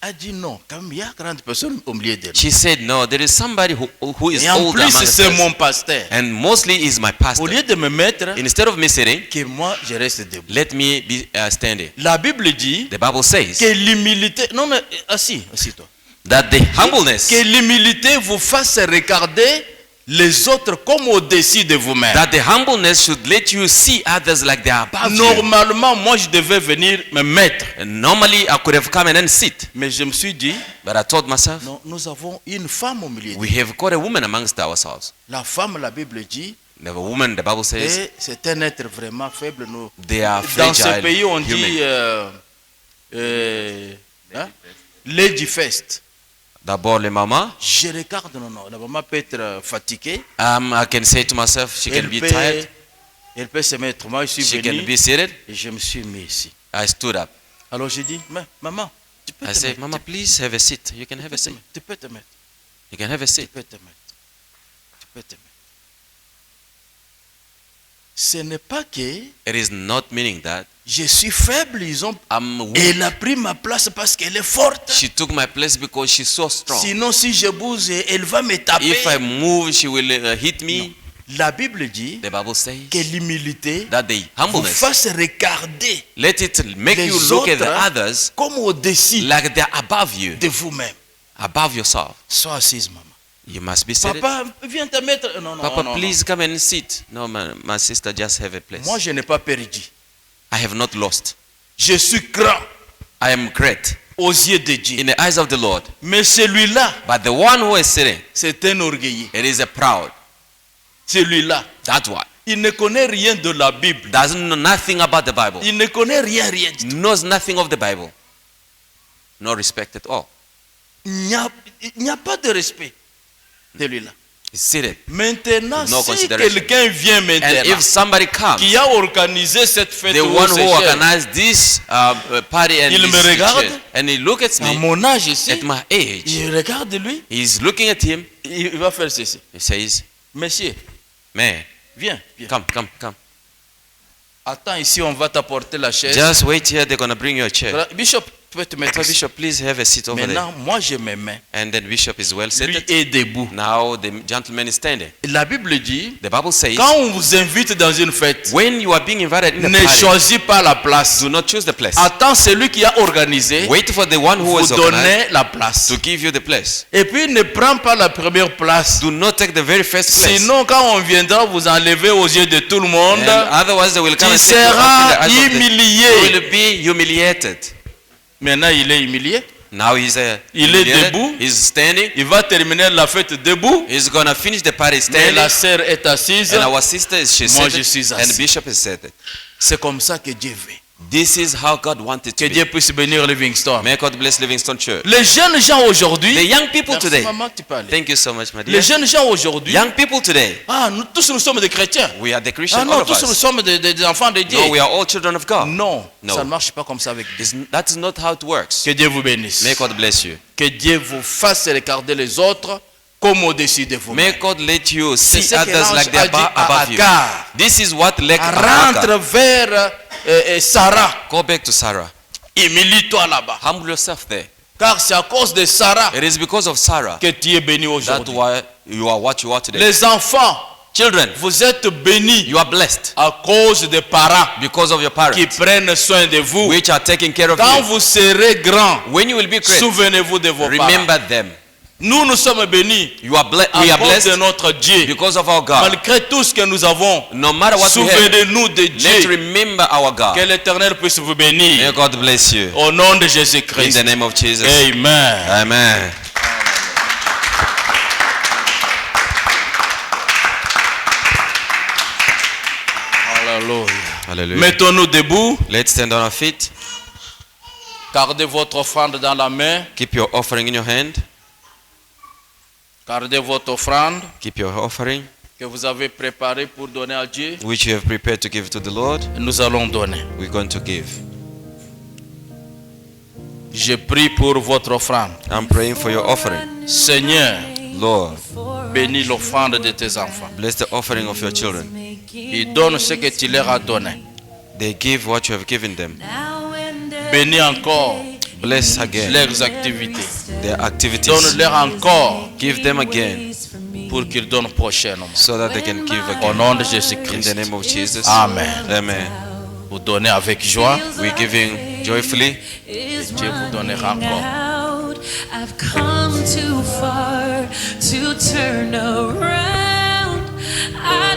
a dit non. Quand même, il y a grande personne au milieu de nous. she said, no, there is somebody who is Et en older plus, amongst c'est us. mon pasteur. And mostly is my Au pastor. lieu de me mettre, Instead of me sitting, que moi, je reste debout. let me be standing. La Bible dit The Bible says que l'humilité... Non, mais assis-toi. that the humbleness, Que l'humilité vous fasse regarder les autres comme au-dessus de vous-même. that the humbleness should let you see others like they are above you. Normalement, moi, je devais venir me mettre. And normally, I could have come and then sit. Mais je me suis dit, But I told myself, non, nous avons une femme au milieu. we have got a woman amongst ourselves. La femme, la Bible dit, The woman, the Bible says, et c'est un être vraiment faible. Nous. they are Dans ce fragile, pays, on human. dit Lady Fest. D'abord, les mamans, Je regarde, non, la maman peut être fatiguée. I can say to myself, she can be tired. Elle peut se mettre. Moi, je suis She can venu be seated. et je me suis mis ici. I stood up. Alors j'ai dit, mais maman, tu peux I te said, mettre. Mama, please have a seat. You can have a seat. Tu peux te mettre. You can have a Tu seat. peux te mettre. Tu peux te mettre. Ce n'est pas que It is not meaning that je suis faible, ils ont. I'm weak. Elle a pris ma place parce qu'elle est forte. She took my place because she's so strong. Sinon, si je bouge, elle va me taper. If I move, she will hit me. La Bible dit The Bible says que l'humilité that the vous humbleness, fasse regarder let it make les you look at the autres others comme au-dessus like they're above you, de vous-même. above yourself. Sois assise, maman. You must be seated. Papa, viens te mettre. Non, non, Papa, non, please come and sit. No, my sister, just have a place. non. Moi, je n'ai pas perdu. I have not lost. Je suis grand I am great aux yeux de Dieu. in the eyes of the Lord. Mais celui-là, But the one who is sitting, c'est un orgueilleux. it is a proud. Celui-là, That one il ne connaît rien de la Bible. doesn't know nothing about the Bible. Il ne connaît rien du tout. Knows nothing of the Bible. No respect at all. Il n'y a pas de respect de lui-là. He's seated. Maintenant, No si consideration. quelqu'un vient And maintenant, if somebody comes, qui a organisé cette fête, the où one c'est who cher, organized this party and Il this me regarde. church, and he look at à me mon âge ici, at my age, il regarde lui, he's looking at him. il va faire ceci. He says, Monsieur, "Man, viens, viens. come. Attends ici, on va t'apporter la chaise. Just wait here. They're gonna bring you a chair." Bishop, tu peux te mettre ici. Bishop, please have a seat over there. Maintenant, moi je me mets. And then Bishop is well Lui seated. est debout. Now the gentleman is standing. La Bible dit, The Bible says, quand on vous invite dans une fête, when you are being invited in the ne party, choisis pas la place. do not choose the place. Attends celui qui a organisé, Wait for the one who vous was organized donner la place. to give you the place. Et puis ne prends pas la première place. Do not take the very first place. Sinon, quand on viendra vous enlever aux yeux de tout le monde, And otherwise they will come tu and take you seras up in the eyes of the- humilié. You will be humiliated. Maintenant, il est humilié. Now he's Il est humiliated. debout. He's standing. Il va terminer la fête debout. He's gonna finish the party Mais standing. la sœur est assise. And our sister is she's Moi, seated, je suis and assis. Bishop is seated. C'est comme ça que Dieu veut. This is how God wanted Que to Dieu be. puisse bénir Livingstone. May God bless Livingstone Church. Les jeunes gens aujourd'hui. The young people Merci, today. maman, tu peux aller. Thank you so much, my dear. Les jeunes gens aujourd'hui. Young people today. Ah, tous nous sommes des chrétiens. We are the Christians, Ah all non, of tous nous us. sommes des enfants de Dieu. No, we are all children of God. Non, No. ça ne marche pas comme ça avec Dieu. That is not how it works. Que Dieu vous bénisse. May God bless you. Que Dieu vous fasse regarder les autres comme au-dessus de vous. May God let you C'est see ce que others l'ange like they a are dit à above you. Agar. This is what like Rentre vers Sarah. Go back to Sarah. Humilie-toi là-bas. Humble yourself there. Car c'est à cause de Sarah It is because of Sarah que tu es béni that aujourd'hui. why you are what you are today. Les enfants, Children, vous êtes bénis you are blessed à cause des parents because of your qui parents, prennent soin de vous. which are taking care of Quand you. vous serez grand, When you will be great, souvenez-vous de vos parents. remember them. Nous sommes bénis You are à we are cause de blessed notre Dieu. because of our God. Malgré tout ce que nous avons, No matter what we have, souvenez-nous de let's Dieu. remember our Que God. l'Éternel puisse vous May bénir. God bless you. Au nom de In Jésus-Christ. the name of Jesus. Amen. Amen. Alléluia. Hallelujah. Mettons-nous debout. Let's stand on our feet. Gardez votre offrande dans la main. Keep your offering in your hand. Gardez votre offrande Keep your offering, que vous avez préparée pour donner à Dieu. which you have prepared to give to the Lord. Nous allons donner. We're going to give. Je prie pour votre offrande. I'm praying for your offering. Seigneur, Lord, bénis l'offrande de tes enfants. bless the offering of your children. Ils donnent ce que tu leur as donné. They give what you have given them. Bénis encore Bless again leurs activités. their activities. Donne-leur encore Give them again pour qu'ils donnent prochainement. so that they can give Au again. nom de In Jésus-Christ. the name of Jesus. Amen. Amen. Vous donnez avec joie. We're giving joyfully. Dieu vous donnera encore. I've come too far to turn around. I